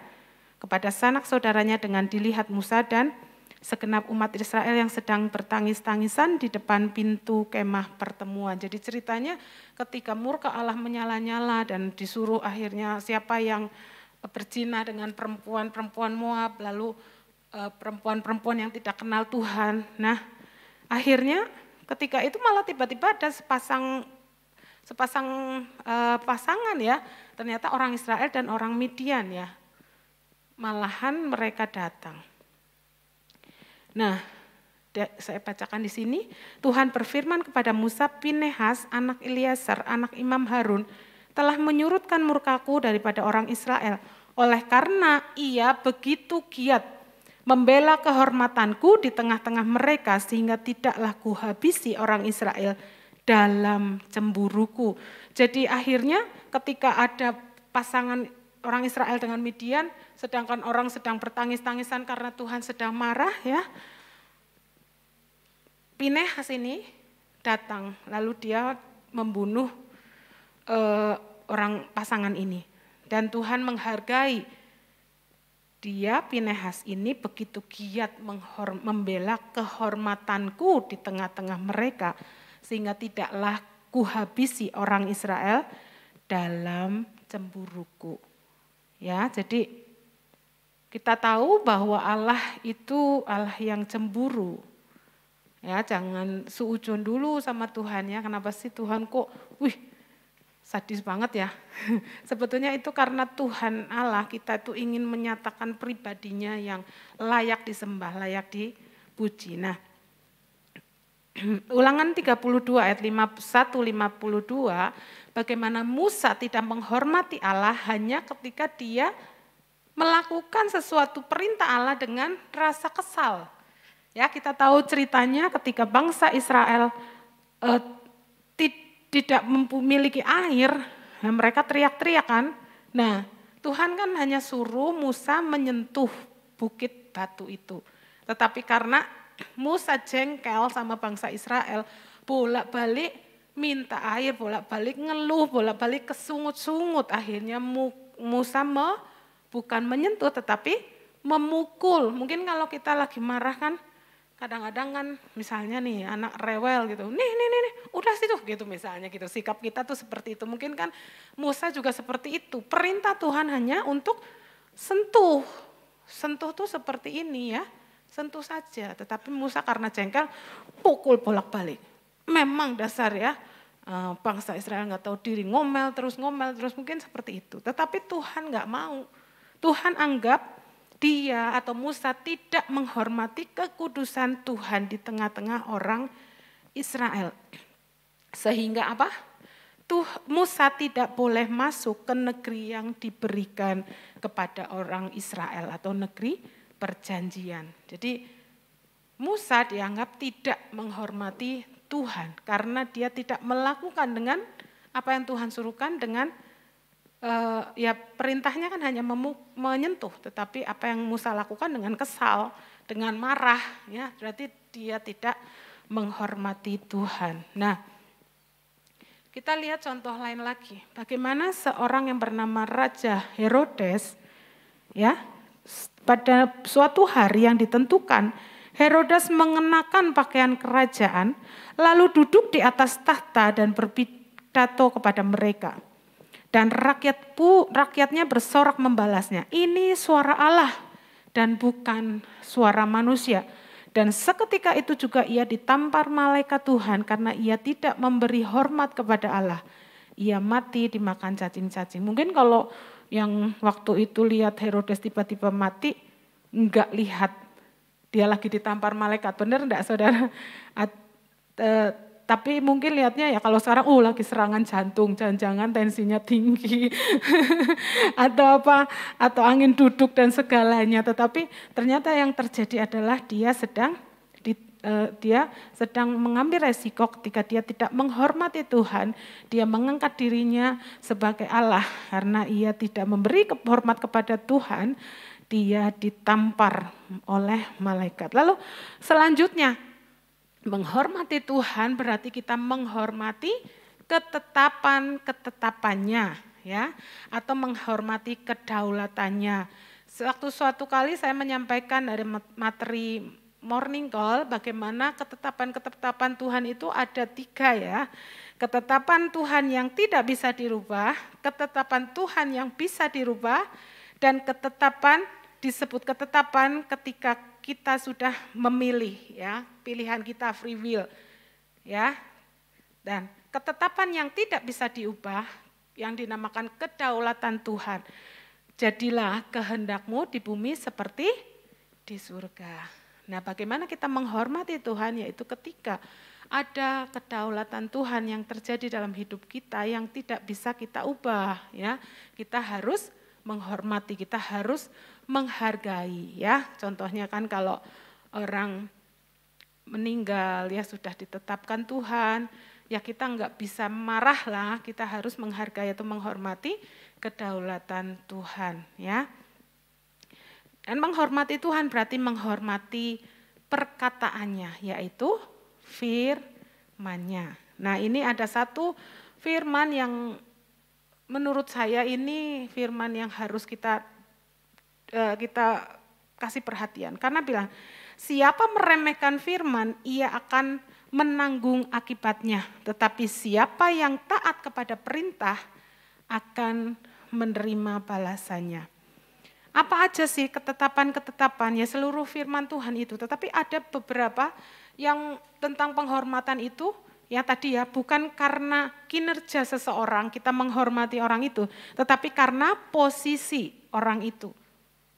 kepada sanak saudaranya dengan dilihat Musa dan segenap umat Israel yang sedang bertangis-tangisan di depan pintu kemah pertemuan. Jadi ceritanya ketika murka Allah menyala-nyala dan disuruh akhirnya siapa yang berzina dengan perempuan-perempuan Moab, lalu perempuan-perempuan yang tidak kenal Tuhan. Nah, akhirnya ketika itu malah tiba-tiba ada sepasang pasangan, ya. Ternyata orang Israel dan orang Midian, ya. Malahan mereka datang. Nah, saya bacakan di sini, Tuhan berfirman kepada Musa, Pinehas anak Eleazar, anak Imam Harun, telah menyurutkan murkaku daripada orang Israel, oleh karena ia begitu giat membela kehormatanku di tengah-tengah mereka, sehingga tidaklah kuhabisi orang Israel dalam cemburuku. Jadi akhirnya ketika ada pasangan orang Israel dengan Midian, sedangkan orang sedang bertangis-tangisan karena Tuhan sedang marah, ya. Pinehas ini datang, lalu dia membunuh orang pasangan ini. Dan Tuhan menghargai dia, Pinehas ini begitu giat membela kehormatanku di tengah-tengah mereka, sehingga tidaklah kuhabisi orang Israel dalam cemburuku. Ya, jadi kita tahu bahwa Allah itu Allah yang cemburu. Ya, jangan suudzon dulu sama Tuhan, ya. Kenapa sih Tuhan kok, sadis banget, ya. Sebetulnya itu karena Tuhan Allah kita itu ingin menyatakan pribadinya yang layak disembah, layak dipuji. Nah, Ulangan 32 ayat 51-52, bagaimana Musa tidak menghormati Allah hanya ketika dia melakukan sesuatu perintah Allah dengan rasa kesal. Ya, kita tahu ceritanya ketika bangsa Israel tidak memiliki air, ya, mereka teriak-teriak kan. Nah, Tuhan kan hanya suruh Musa menyentuh bukit batu itu. Tetapi karena Musa jengkel sama bangsa Israel, bolak-balik minta air, bolak-balik ngeluh, bolak-balik kesungut-sungut. Akhirnya Musa bukan menyentuh tetapi memukul. Mungkin kalau kita lagi marah kan, kadang-kadang kan misalnya nih anak rewel gitu, nih, udah situ gitu misalnya gitu. Sikap kita tuh seperti itu. Mungkin kan Musa juga seperti itu. Perintah Tuhan hanya untuk sentuh. Sentuh tuh seperti ini ya, sentuh saja. Tetapi Musa karena jengkel, pukul bolak-balik. Memang dasar ya, bangsa Israel nggak tahu diri, ngomel terus mungkin seperti itu. Tetapi Tuhan nggak mau. Tuhan anggap dia atau Musa tidak menghormati kekudusan Tuhan di tengah-tengah orang Israel. Sehingga apa? Musa tidak boleh masuk ke negeri yang diberikan kepada orang Israel atau negeri perjanjian. Jadi Musa dianggap tidak menghormati Tuhan karena dia tidak melakukan dengan apa yang Tuhan suruhkan dengan ya perintahnya kan hanya menyentuh, tetapi apa yang Musa lakukan dengan kesal, dengan marah, ya berarti dia tidak menghormati Tuhan. Nah, kita lihat contoh lain lagi, bagaimana seorang yang bernama Raja Herodes, ya pada suatu hari yang ditentukan, Herodes mengenakan pakaian kerajaan, lalu duduk di atas tahta dan berpidato kepada mereka. Dan rakyatnya bersorak membalasnya, ini suara Allah dan bukan suara manusia. Dan seketika itu juga ia ditampar malaikat Tuhan karena ia tidak memberi hormat kepada Allah. Ia mati dimakan cacing-cacing. Mungkin kalau yang waktu itu lihat Herodes tiba-tiba mati, enggak lihat dia lagi ditampar malaikat. Benar enggak saudara? Tapi mungkin lihatnya ya kalau sekarang lagi serangan jantung, jangan-jangan tensinya tinggi atau apa, atau angin duduk dan segalanya. Tetapi ternyata yang terjadi adalah dia sedang mengambil resiko ketika dia tidak menghormati Tuhan. Dia mengangkat dirinya sebagai Allah karena ia tidak memberi hormat kepada Tuhan. Dia ditampar oleh malaikat. Lalu selanjutnya, menghormati Tuhan berarti kita menghormati ketetapannya, ya, atau menghormati kedaulatannya. Suatu kali saya menyampaikan dari materi Morning Call bagaimana ketetapan Tuhan itu ada 3 ya. Ketetapan Tuhan yang tidak bisa dirubah, ketetapan Tuhan yang bisa dirubah, dan disebut ketetapan ketika kita sudah memilih, ya, pilihan kita free will, ya. Dan ketetapan yang tidak bisa diubah yang dinamakan kedaulatan Tuhan. Jadilah kehendakmu di bumi seperti di surga. Nah, bagaimana kita menghormati Tuhan, yaitu ketika ada kedaulatan Tuhan yang terjadi dalam hidup kita yang tidak bisa kita ubah, ya. Kita harus menghormati, kita harus menghargai, ya. Contohnya kan kalau orang meninggal ya sudah ditetapkan Tuhan, ya kita enggak bisa marah lah, kita harus menghargai atau menghormati kedaulatan Tuhan, ya. Dan menghormati Tuhan berarti menghormati perkataannya, yaitu firman-Nya. Nah, ini ada satu firman yang menurut saya ini firman yang harus kita kasih perhatian. Karena bilang, siapa meremehkan firman, ia akan menanggung akibatnya. Tetapi siapa yang taat kepada perintah, akan menerima balasannya. Apa aja sih ketetapan-ketetapan? Ya seluruh firman Tuhan itu. Tetapi ada beberapa yang tentang penghormatan itu, ya tadi ya, bukan karena kinerja seseorang kita menghormati orang itu, tetapi karena posisi orang itu.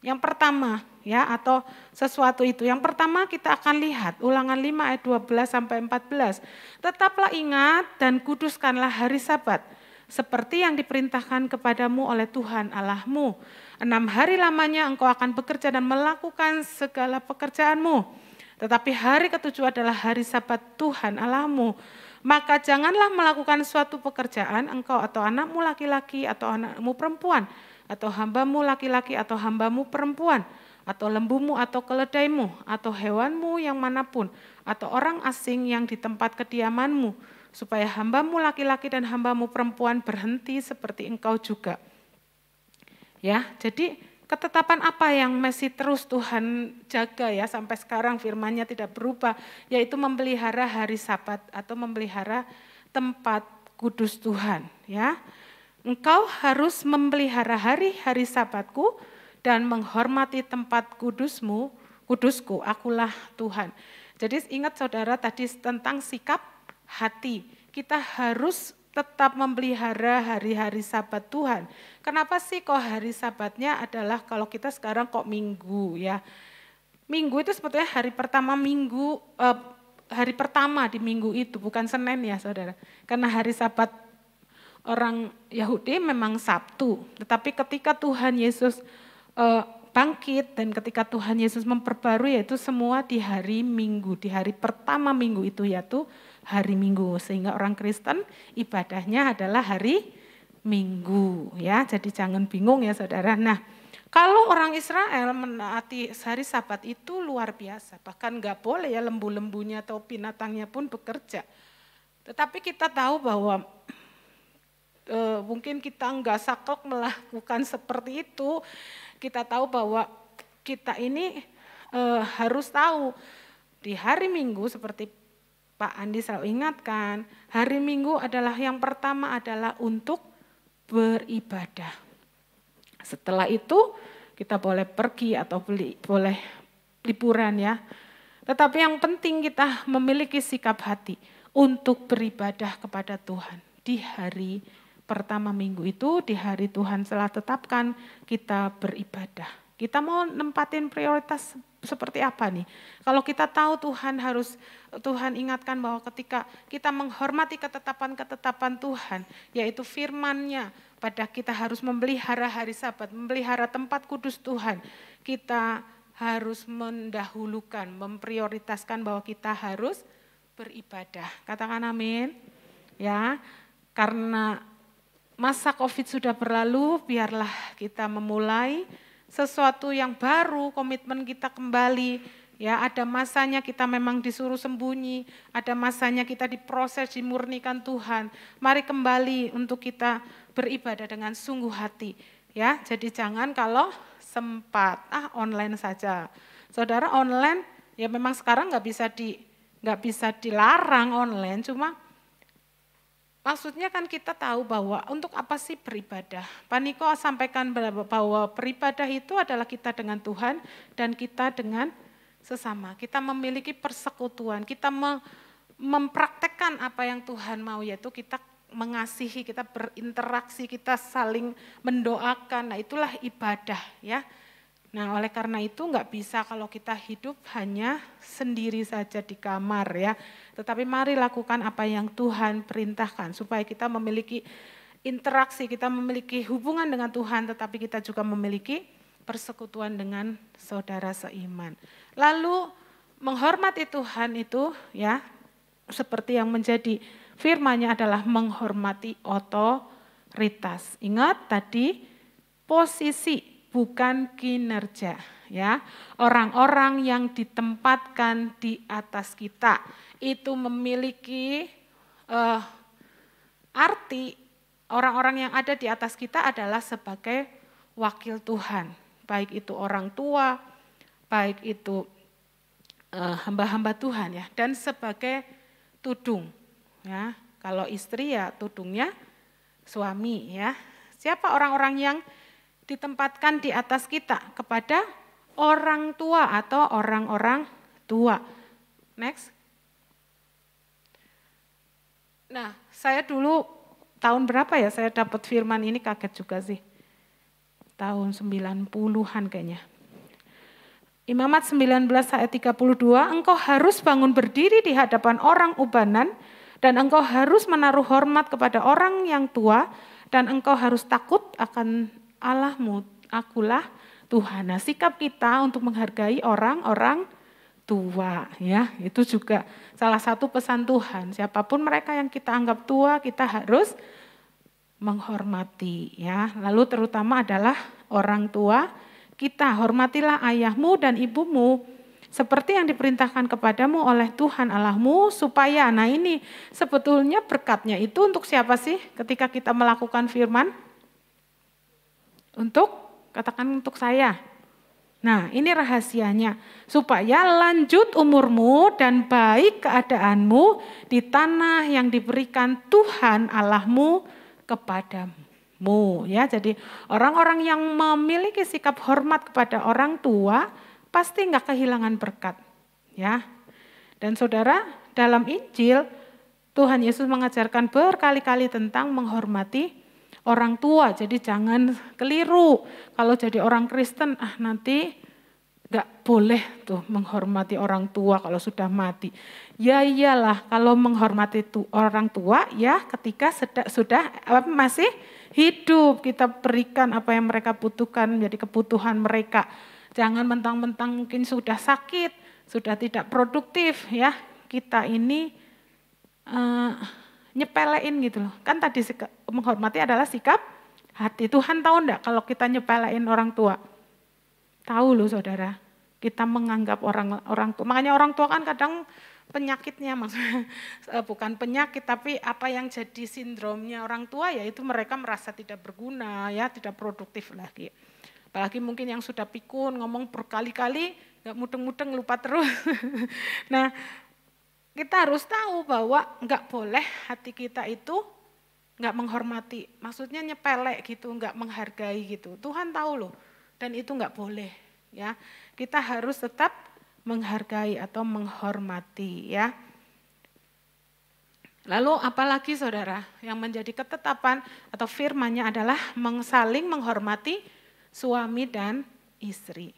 Yang pertama ya, atau sesuatu itu. Yang pertama kita akan lihat Ulangan 5 ayat 12 sampai 14. Tetaplah ingat dan kuduskanlah hari Sabat seperti yang diperintahkan kepadamu oleh Tuhan Allahmu. 6 hari lamanya engkau akan bekerja dan melakukan segala pekerjaanmu. Tetapi hari ke-7 adalah hari Sabat Tuhan Allahmu. Maka janganlah melakukan suatu pekerjaan engkau atau anakmu laki-laki atau anakmu perempuan atau hambamu laki-laki atau hambamu perempuan, atau lembumu atau keledaimu, atau hewanmu yang manapun, atau orang asing yang di tempat kediamanmu, supaya hambamu laki-laki dan hambamu perempuan berhenti seperti engkau juga. Ya, jadi ketetapan apa yang masih terus Tuhan jaga ya sampai sekarang, firman-Nya tidak berubah, yaitu memelihara hari Sabat atau memelihara tempat kudus Tuhan. Ya, engkau harus memelihara hari-hari Sabatku dan menghormati tempat kudusmu, kudusku, akulah Tuhan. Jadi ingat saudara tadi tentang sikap hati. Kita harus tetap memelihara hari-hari Sabat Tuhan. Kenapa sih kok hari Sabatnya adalah kalau kita sekarang kok Minggu ya. Minggu itu sebetulnya hari pertama minggu, hari pertama di minggu itu, bukan Senin ya saudara. Karena hari Sabat orang Yahudi memang Sabtu. Tetapi ketika Tuhan Yesus bangkit dan ketika Tuhan Yesus memperbarui, yaitu semua di hari Minggu, di hari pertama minggu itu yaitu hari Minggu, sehingga orang Kristen ibadahnya adalah hari Minggu ya. Jadi jangan bingung ya saudara. Nah, kalau orang Israel menaati hari Sabat itu luar biasa, bahkan nggak boleh ya lembu-lembunya atau binatangnya pun bekerja. Tetapi kita tahu bahwa mungkin kita nggak saklek melakukan seperti itu. Kita tahu bahwa kita ini harus tahu di hari Minggu seperti Pak Andi selalu ingatkan, hari Minggu adalah yang pertama adalah untuk beribadah. Setelah itu kita boleh pergi atau boleh liburan ya. Tetapi yang penting kita memiliki sikap hati untuk beribadah kepada Tuhan di hari pertama minggu itu, di hari Tuhan telah tetapkan kita beribadah. Kita mau nempatin prioritas seperti apa nih? Kalau kita tahu Tuhan ingatkan bahwa ketika kita menghormati ketetapan-ketetapan Tuhan, yaitu firman-Nya, pada kita harus memelihara hari Sabat, memelihara tempat kudus Tuhan, kita harus mendahulukan, memprioritaskan bahwa kita harus beribadah. Katakan amin. Ya, karena masa COVID sudah berlalu, biarlah kita memulai sesuatu yang baru, komitmen kita kembali. Ya, ada masanya kita memang disuruh sembunyi, ada masanya kita diproses, dimurnikan Tuhan. Mari kembali untuk kita beribadah dengan sungguh hati. Ya, jadi jangan kalau sempat online saja. Saudara, online ya memang sekarang nggak bisa dilarang online, cuma maksudnya kan kita tahu bahwa untuk apa sih beribadah. Pak Niko sampaikan bahwa beribadah itu adalah kita dengan Tuhan dan kita dengan sesama. Kita memiliki persekutuan, kita mempraktekkan apa yang Tuhan mau, yaitu kita mengasihi, kita berinteraksi, kita saling mendoakan. Nah, itulah ibadah ya. Nah, oleh karena itu nggak bisa kalau kita hidup hanya sendiri saja di kamar ya. Tetapi mari lakukan apa yang Tuhan perintahkan supaya kita memiliki interaksi, kita memiliki hubungan dengan Tuhan, tetapi kita juga memiliki persekutuan dengan saudara seiman. Lalu menghormati Tuhan itu ya, seperti yang menjadi firman-Nya adalah menghormati otoritas. Ingat tadi posisi bukan kinerja ya. Orang-orang yang ditempatkan di atas kita itu memiliki arti, orang-orang yang ada di atas kita adalah sebagai wakil Tuhan. Baik itu orang tua, baik itu hamba-hamba Tuhan ya, dan sebagai tudung ya. Kalau istri ya tudungnya suami ya. Siapa orang-orang yang ditempatkan di atas kita? Kepada orang tua atau orang-orang tua. Next. Nah, saya dulu tahun berapa ya saya dapat firman ini, kaget juga sih. Tahun 90-an kayaknya. Imamat 19 ayat 32, engkau harus bangun berdiri di hadapan orang ubanan dan engkau harus menaruh hormat kepada orang yang tua dan engkau harus takut akan Allahmu, akulah Tuhan. Nah, sikap kita untuk menghargai orang-orang tua ya, itu juga salah satu pesan Tuhan. Siapapun mereka yang kita anggap tua, kita harus menghormati ya. Lalu terutama adalah orang tua kita, hormatilah ayahmu dan ibumu seperti yang diperintahkan kepadamu oleh Tuhan Allahmu supaya, nah ini sebetulnya berkatnya itu untuk siapa sih ketika kita melakukan firman? Katakan untuk saya. Nah ini rahasianya, supaya lanjut umurmu dan baik keadaanmu di tanah yang diberikan Tuhan Allahmu kepadamu. Ya, jadi orang-orang yang memiliki sikap hormat kepada orang tua pasti nggak kehilangan berkat. Ya, dan saudara dalam Injil Tuhan Yesus mengajarkan berkali-kali tentang menghormati orang tua. Jadi jangan keliru kalau jadi orang Kristen, nanti gak boleh tuh menghormati orang tua kalau sudah mati. Ya iyalah kalau menghormati orang tua ya ketika sudah masih hidup. Kita berikan apa yang mereka butuhkan menjadi kebutuhan mereka. Jangan mentang-mentang mungkin sudah sakit, sudah tidak produktif ya. Kita ini nyepelein gitu loh. Kan tadi menghormati adalah sikap hati. Tuhan tahu enggak kalau kita nyepelein orang tua? Tahu loh saudara, kita menganggap orang tua. Makanya orang tua kan kadang penyakitnya, maksudnya bukan penyakit tapi apa yang jadi sindromnya orang tua yaitu mereka merasa tidak berguna ya, tidak produktif lagi. Apalagi mungkin yang sudah pikun ngomong berkali-kali nggak mudeng-mudeng lupa terus. Nah kita harus tahu bahwa nggak boleh hati kita itu nggak menghormati, maksudnya nyepelek gitu, nggak menghargai gitu. Tuhan tahu loh. Dan itu enggak boleh ya. Kita harus tetap menghargai atau menghormati ya. Lalu apalagi saudara yang menjadi ketetapan atau firman-Nya adalah saling menghormati suami dan istri.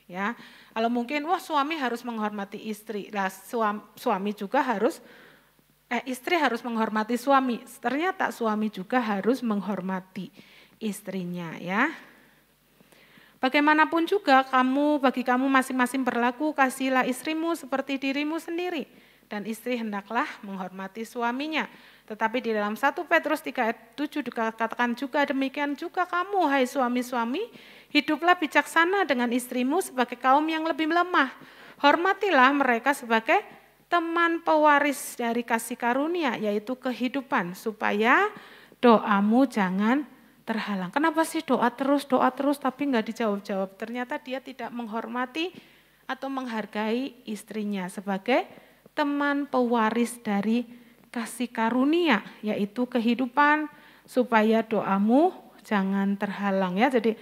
Ya. Kalau mungkin suami harus menghormati istri. Lah suami juga harus istri harus menghormati suami. Ternyata suami juga harus menghormati istrinya ya. Bagaimanapun juga bagi kamu masing-masing berlaku, kasihilah istrimu seperti dirimu sendiri. Dan istri hendaklah menghormati suaminya. Tetapi di dalam 1 Petrus 3 ayat 7 dikatakan juga demikian juga kamu, hai suami-suami, hiduplah bijaksana dengan istrimu sebagai kaum yang lebih lemah. Hormatilah mereka sebagai teman pewaris dari kasih karunia, yaitu kehidupan, supaya doamu jangan terhalang. Kenapa sih doa terus tapi nggak dijawab-jawab? Ternyata dia tidak menghormati atau menghargai istrinya sebagai teman pewaris dari kasih karunia, yaitu kehidupan, supaya doamu jangan terhalang ya. Jadi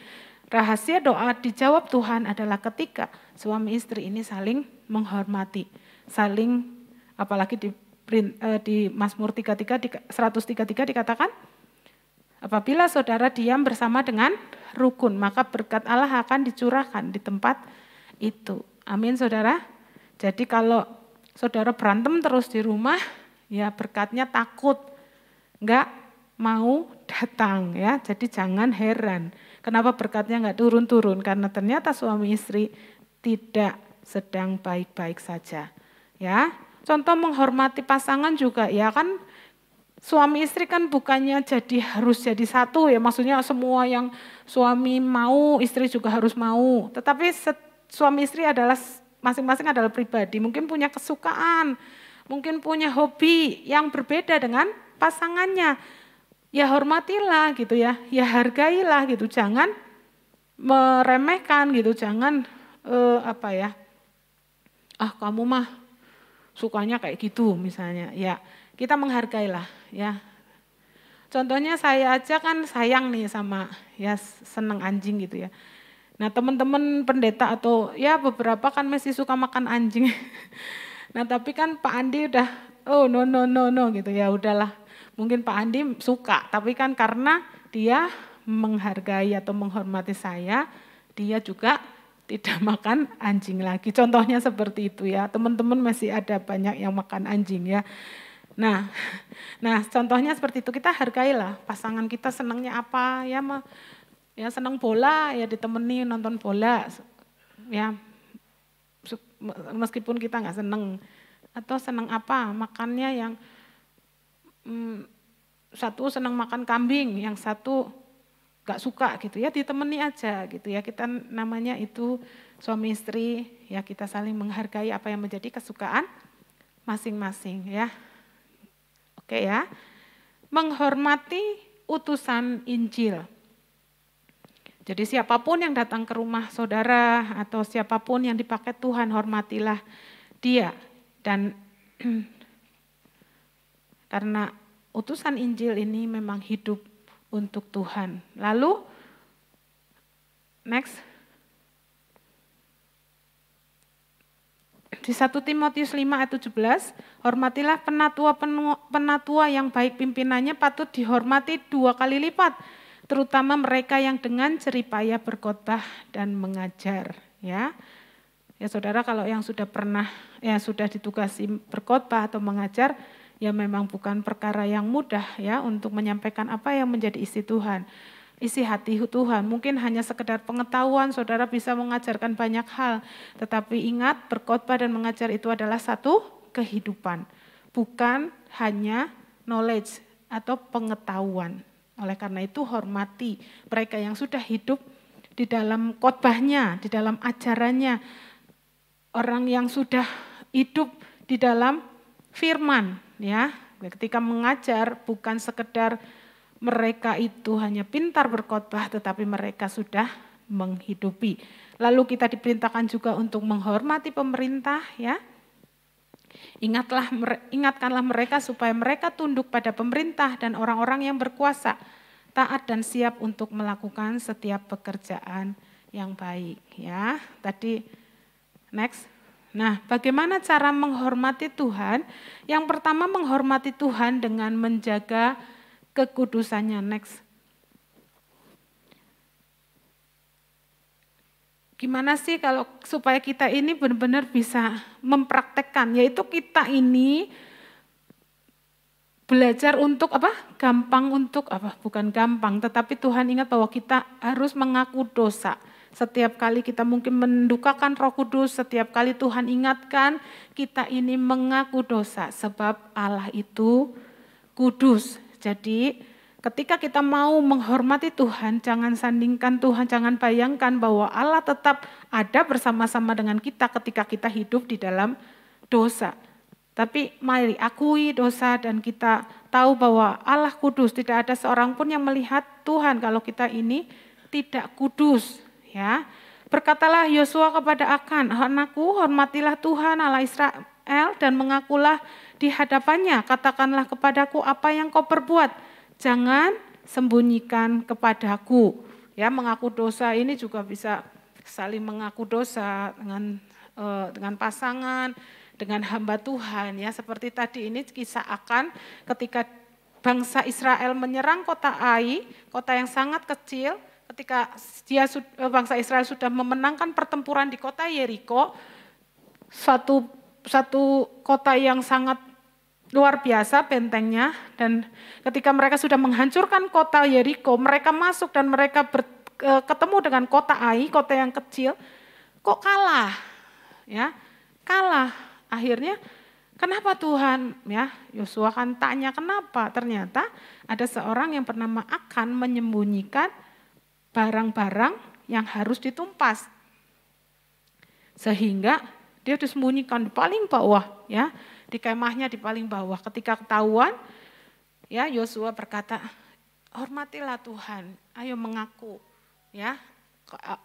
rahasia doa dijawab Tuhan adalah ketika suami istri ini saling menghormati, saling, apalagi di Mazmur 133 dikatakan, apabila saudara diam bersama dengan rukun, maka berkat Allah akan dicurahkan di tempat itu. Amin saudara. Jadi kalau saudara berantem terus di rumah, ya berkatnya takut, enggak mau datang ya. Jadi jangan heran kenapa berkatnya enggak turun-turun, karena ternyata suami istri tidak sedang baik-baik saja. Ya, contoh menghormati pasangan juga ya kan. Suami istri kan bukannya harus jadi satu ya, maksudnya semua yang suami mau, istri juga harus mau. Tetapi suami istri adalah masing-masing adalah pribadi, mungkin punya kesukaan, mungkin punya hobi yang berbeda dengan pasangannya. Ya hormatilah gitu ya hargailah gitu, jangan meremehkan gitu, jangan kamu mah sukanya kayak gitu misalnya ya. Kita menghargailah ya. Contohnya saya aja kan sayang nih sama ya seneng anjing gitu ya. Nah teman-teman pendeta atau ya beberapa kan masih suka makan anjing. Nah tapi kan Pak Andi udah no gitu ya udahlah. Mungkin Pak Andi suka tapi kan karena dia menghargai atau menghormati saya, dia juga tidak makan anjing lagi. Contohnya seperti itu ya. Teman-teman masih ada banyak yang makan anjing ya. Nah contohnya seperti itu, kita hargailah pasangan kita senangnya apa ya, senang bola ya ditemani nonton bola ya, meskipun kita nggak senang, atau senang apa makannya yang satu senang makan kambing, yang satu gak suka gitu ya, ditemani aja gitu ya. Kita namanya itu suami istri ya, kita saling menghargai apa yang menjadi kesukaan masing-masing ya. Oke ya. Menghormati utusan Injil. Jadi siapapun yang datang ke rumah saudara atau siapapun yang dipakai Tuhan, hormatilah dia. Dan karena utusan Injil ini memang hidup untuk Tuhan. Lalu, next. Di 1 Timotius 5 ayat 17, hormatilah penatua yang baik, pimpinannya patut dihormati 2 kali lipat, terutama mereka yang dengan jeripaya berkhotbah dan mengajar. Ya, saudara, kalau yang sudah pernah, sudah ditugasi berkhotbah atau mengajar, ya memang bukan perkara yang mudah ya untuk menyampaikan apa yang menjadi isi Tuhan, isi hati Tuhan. Mungkin hanya sekedar pengetahuan, saudara bisa mengajarkan banyak hal. Tetapi ingat, berkhotbah dan mengajar itu adalah satu kehidupan, bukan hanya knowledge atau pengetahuan. Oleh karena itu hormati mereka yang sudah hidup di dalam khotbahnya, di dalam ajarannya, orang yang sudah hidup di dalam firman. Ya, ketika mengajar bukan sekedar mereka itu hanya pintar berkhotbah, tetapi mereka sudah menghidupi. Lalu kita diperintahkan juga untuk menghormati pemerintah, ya. Ingatkanlah mereka supaya mereka tunduk pada pemerintah dan orang-orang yang berkuasa, taat dan siap untuk melakukan setiap pekerjaan yang baik. Ya, tadi next. Nah, bagaimana cara menghormati Tuhan? Yang pertama, menghormati Tuhan dengan menjaga kekudusannya. Next. Gimana sih kalau supaya kita ini benar-benar bisa mempraktekkan, yaitu kita ini belajar untuk apa? Gampang untuk apa? Bukan gampang, tetapi Tuhan ingat bahwa kita harus mengaku dosa. Setiap kali kita mungkin mendukakan Roh Kudus, setiap kali Tuhan ingatkan, kita ini mengaku dosa sebab Allah itu kudus. Jadi ketika kita mau menghormati Tuhan, jangan sandingkan Tuhan, jangan bayangkan bahwa Allah tetap ada bersama-sama dengan kita ketika kita hidup di dalam dosa. Tapi mari akui dosa dan kita tahu bahwa Allah kudus, tidak ada seorang pun yang melihat Tuhan kalau kita ini tidak kudus. Ya, berkatalah Yosua kepada Akan, anakku hormatilah Tuhan Allah Israel dan mengakulah di hadapannya, katakanlah kepadaku apa yang kau perbuat, jangan sembunyikan kepadaku. Ya, mengaku dosa ini juga bisa saling mengaku dosa dengan pasangan, dengan hamba Tuhan. Ya, seperti tadi ini kisah Akan ketika bangsa Israel menyerang kota Ai, kota yang sangat kecil. Ketika bangsa Israel sudah memenangkan pertempuran di kota Yeriko, satu kota yang sangat luar biasa bentengnya, dan ketika mereka sudah menghancurkan kota Yeriko, mereka masuk dan mereka ketemu dengan kota Ai, kota yang kecil, kok kalah? Ya, kalah. Akhirnya kenapa Tuhan? Ya, Yosua kan tanya kenapa? Ternyata ada seorang yang bernama Akan menyembunyikan barang-barang yang harus ditumpas. Sehingga dia disembunyikan di paling bawah, ya, di kemahnya di paling bawah. Ketika ketahuan, ya Yosua berkata, hormatilah Tuhan, ayo mengaku, ya,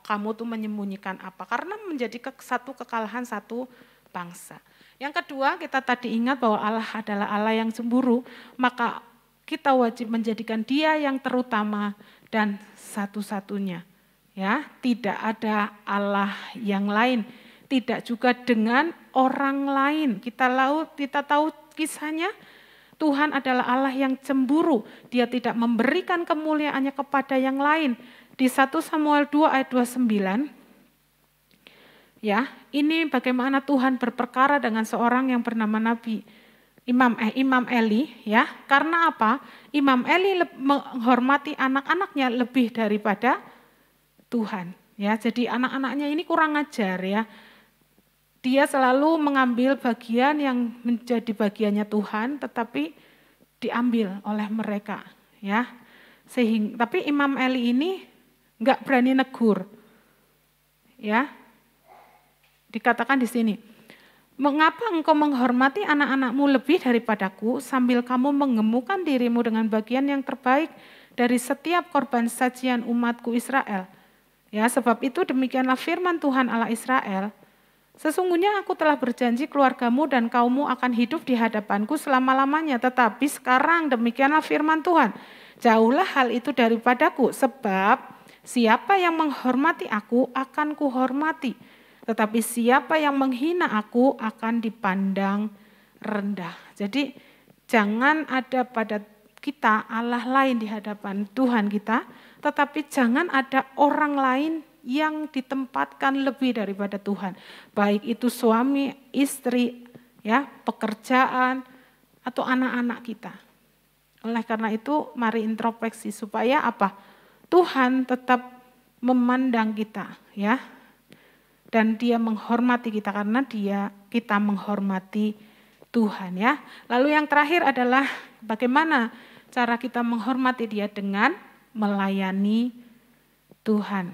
kamu tuh menyembunyikan apa? Karena menjadi satu kekalahan satu bangsa. Yang kedua, kita tadi ingat bahwa Allah adalah Allah yang cemburu, maka kita wajib menjadikan Dia yang terutama dan satu-satunya. Ya, tidak ada Allah yang lain, tidak juga dengan orang lain. Kita tahu kisahnya, Tuhan adalah Allah yang cemburu. Dia tidak memberikan kemuliaannya kepada yang lain. Di 1 Samuel 2 ayat 29, ya, ini bagaimana Tuhan berperkara dengan seorang yang bernama Nabi Imam Eli, ya. Karena apa? Imam Eli menghormati anak-anaknya lebih daripada Tuhan, ya. Jadi anak-anaknya ini kurang ajar, ya. Dia selalu mengambil bagian yang menjadi bagiannya Tuhan, tetapi diambil oleh mereka, ya. Tapi Imam Eli ini nggak berani negur, ya. Dikatakan di sini, mengapa engkau menghormati anak-anakmu lebih daripadaku sambil kamu mengemukan dirimu dengan bagian yang terbaik dari setiap korban sajian umatku Israel? Ya, sebab itu demikianlah firman Tuhan Allah Israel, sesungguhnya aku telah berjanji keluargamu dan kaummu akan hidup di hadapanku selama-lamanya, tetapi sekarang demikianlah firman Tuhan, jauhlah hal itu daripadaku, sebab siapa yang menghormati aku akan kuhormati, tetapi siapa yang menghina aku akan dipandang rendah. Jadi jangan ada pada kita Allah lain di hadapan Tuhan kita, tetapi jangan ada orang lain yang ditempatkan lebih daripada Tuhan. Baik itu suami, istri, ya, pekerjaan, atau anak-anak kita. Oleh karena itu mari introspeksi supaya apa? Tuhan tetap memandang kita, ya. Dan dia menghormati kita karena kita menghormati Tuhan, ya. Lalu yang terakhir adalah bagaimana cara kita menghormati dia dengan melayani Tuhan.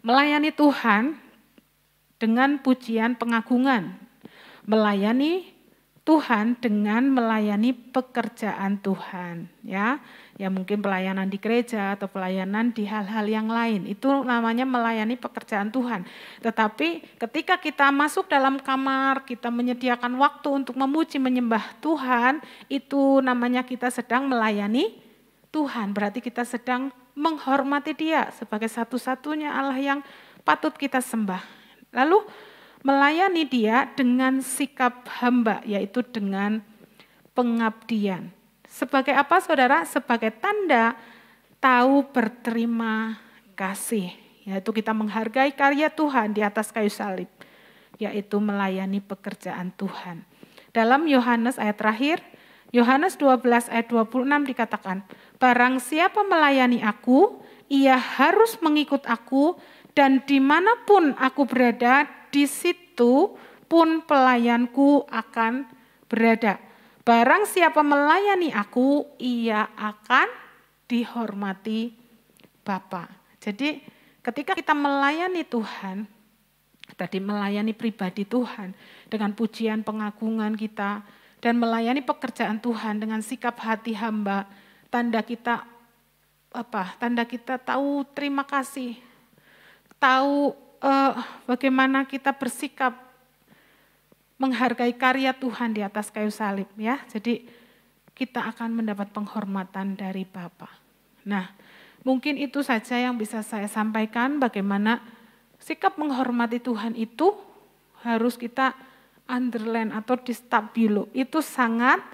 Melayani Tuhan dengan pujian pengagungan. Melayani Tuhan dengan melayani pekerjaan Tuhan, ya. Ya mungkin pelayanan di gereja atau pelayanan di hal-hal yang lain. Itu namanya melayani pekerjaan Tuhan. Tetapi ketika kita masuk dalam kamar, kita menyediakan waktu untuk memuji menyembah Tuhan, itu namanya kita sedang melayani Tuhan. Berarti kita sedang menghormati Dia sebagai satu-satunya Allah yang patut kita sembah. Lalu melayani Dia dengan sikap hamba, yaitu dengan pengabdian. Sebagai apa saudara? Sebagai tanda tahu berterima kasih, yaitu kita menghargai karya Tuhan di atas kayu salib, yaitu melayani pekerjaan Tuhan. Dalam Yohanes ayat terakhir, Yohanes 12 ayat 26 dikatakan, barang siapa melayani aku, ia harus mengikut aku, dan dimanapun aku berada, di situ pun pelayanku akan berada. Barang siapa melayani aku, ia akan dihormati Bapa. Jadi ketika kita melayani Tuhan, tadi melayani pribadi Tuhan dengan pujian pengagungan kita, dan melayani pekerjaan Tuhan dengan sikap hati hamba, tanda kita apa? Tanda kita tahu terima kasih, tahu bagaimana kita bersikap menghargai karya Tuhan di atas kayu salib, ya. Jadi kita akan mendapat penghormatan dari Bapa. Nah, mungkin itu saja yang bisa saya sampaikan, bagaimana sikap menghormati Tuhan itu harus kita underline atau di stabilo. Itu sangat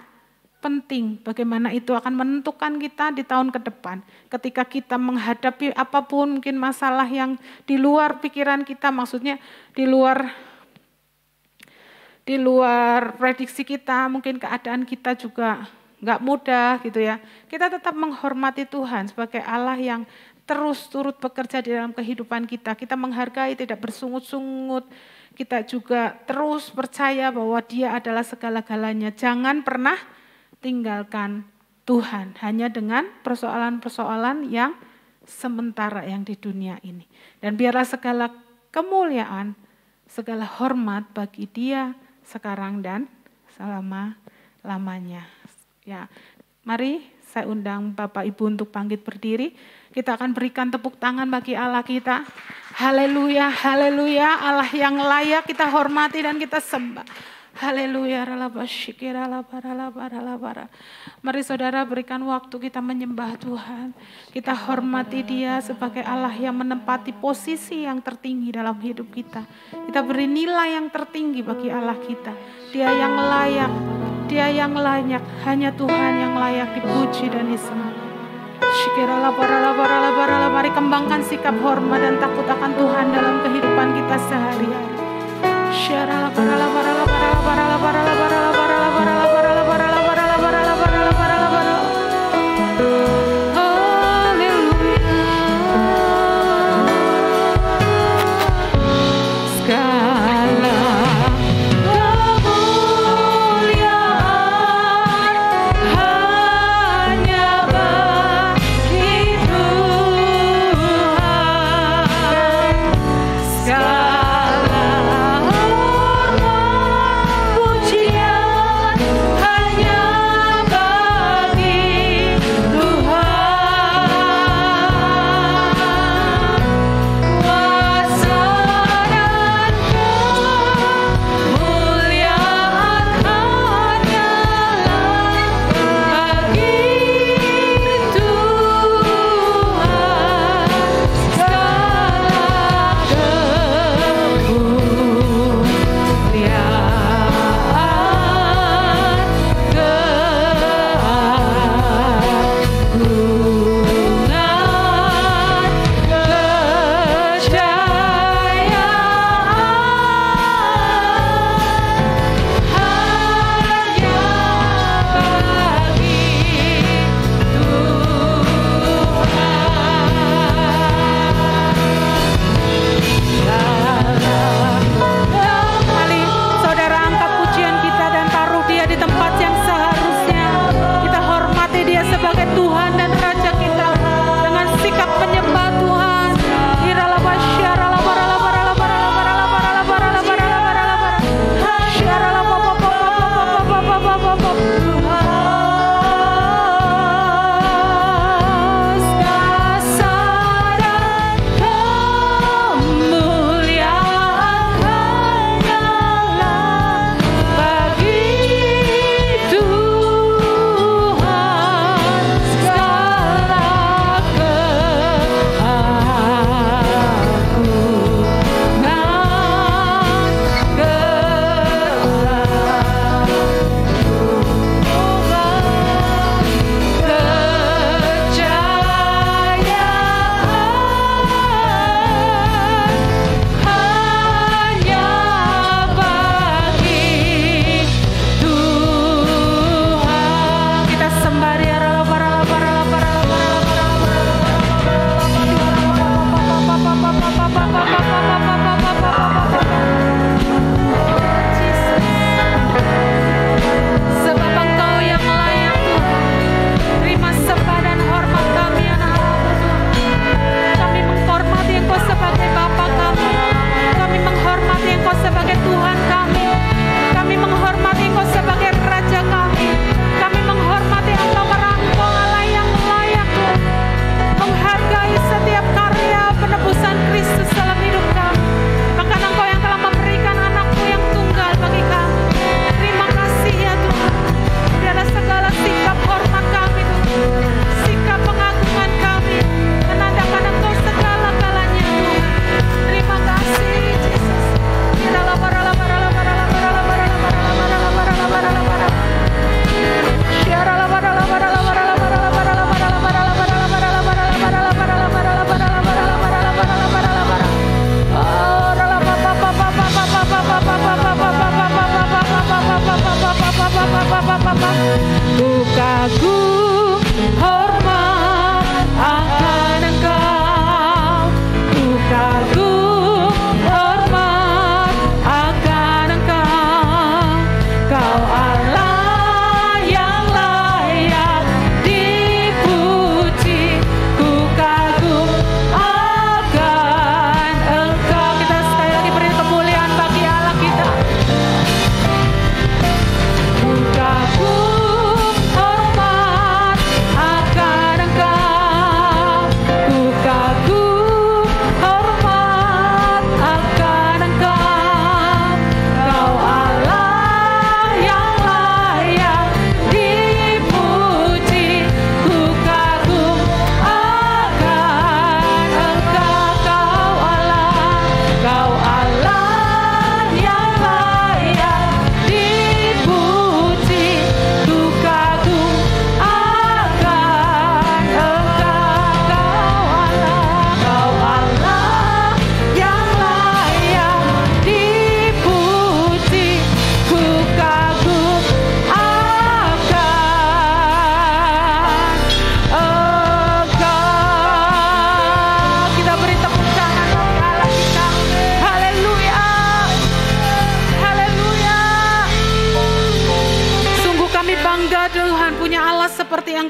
penting, bagaimana itu akan menentukan kita di tahun ke depan. Ketika kita menghadapi apapun, mungkin masalah yang di luar pikiran kita, maksudnya di luar prediksi kita, mungkin keadaan kita juga nggak mudah gitu ya. Kita tetap menghormati Tuhan sebagai Allah yang terus turut bekerja di dalam kehidupan kita. Kita menghargai, tidak bersungut-sungut. Kita juga terus percaya bahwa Dia adalah segala-galanya. Jangan pernah tinggalkan Tuhan hanya dengan persoalan-persoalan yang sementara yang di dunia ini. Dan biarlah segala kemuliaan, segala hormat bagi Dia sekarang dan selama-lamanya. Ya, mari saya undang Bapak Ibu untuk bangkit berdiri. Kita akan berikan tepuk tangan bagi Allah kita. Haleluya, haleluya, Allah yang layak kita hormati dan kita sembah. Haleluya. Mari saudara berikan waktu kita menyembah Tuhan. Kita hormati Dia sebagai Allah yang menempati posisi yang tertinggi dalam hidup kita. Kita beri nilai yang tertinggi bagi Allah kita. Dia yang layak, Dia yang layak. Hanya Tuhan yang layak dipuji dan disembah. Mari kembangkan sikap hormat dan takut akan Tuhan dalam kehidupan kita sehari-hari. Segala kemuliaan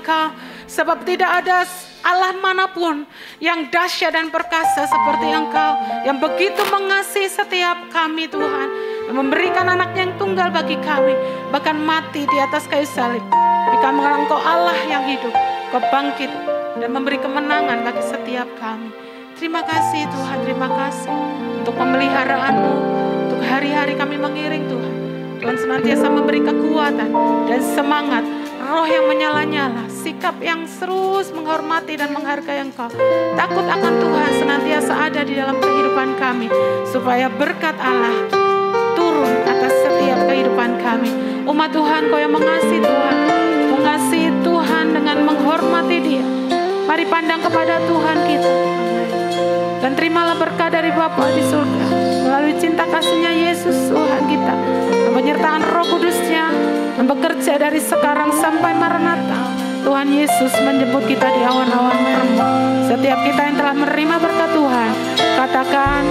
Engkau. Sebab tidak ada Allah manapun yang dahsyat dan perkasa seperti Engkau, yang begitu mengasihi setiap kami Tuhan, yang memberikan anaknya yang tunggal bagi kami, bahkan mati di atas kayu salib. Tapi kami Engkau Allah yang hidup, Kau bangkit dan memberi kemenangan bagi setiap kami. Terima kasih Tuhan, terima kasih untuk pemeliharaanmu, untuk hari-hari kami mengiring Tuhan. Tuhan senantiasa memberi kekuatan dan semangat, roh yang menyala-nyala, sikap yang terus menghormati dan menghargai Engkau. Takut akan Tuhan senantiasa ada di dalam kehidupan kami, supaya berkat Allah turun atas setiap kehidupan kami. Umat Tuhan, Kau yang mengasihi Tuhan, mengasihi Tuhan dengan menghormati Dia. Mari pandang kepada Tuhan kita dan terimalah berkat dari Bapa di surga melalui cinta kasih-Nya Yesus Tuhan kita, dan penyertaan Roh Kudus-Nya yang bekerja dari sekarang sampai Maranatha. Tuhan Yesus menjemput kita di awan-awan remuk. Setiap kita yang telah menerima berkat Tuhan, katakan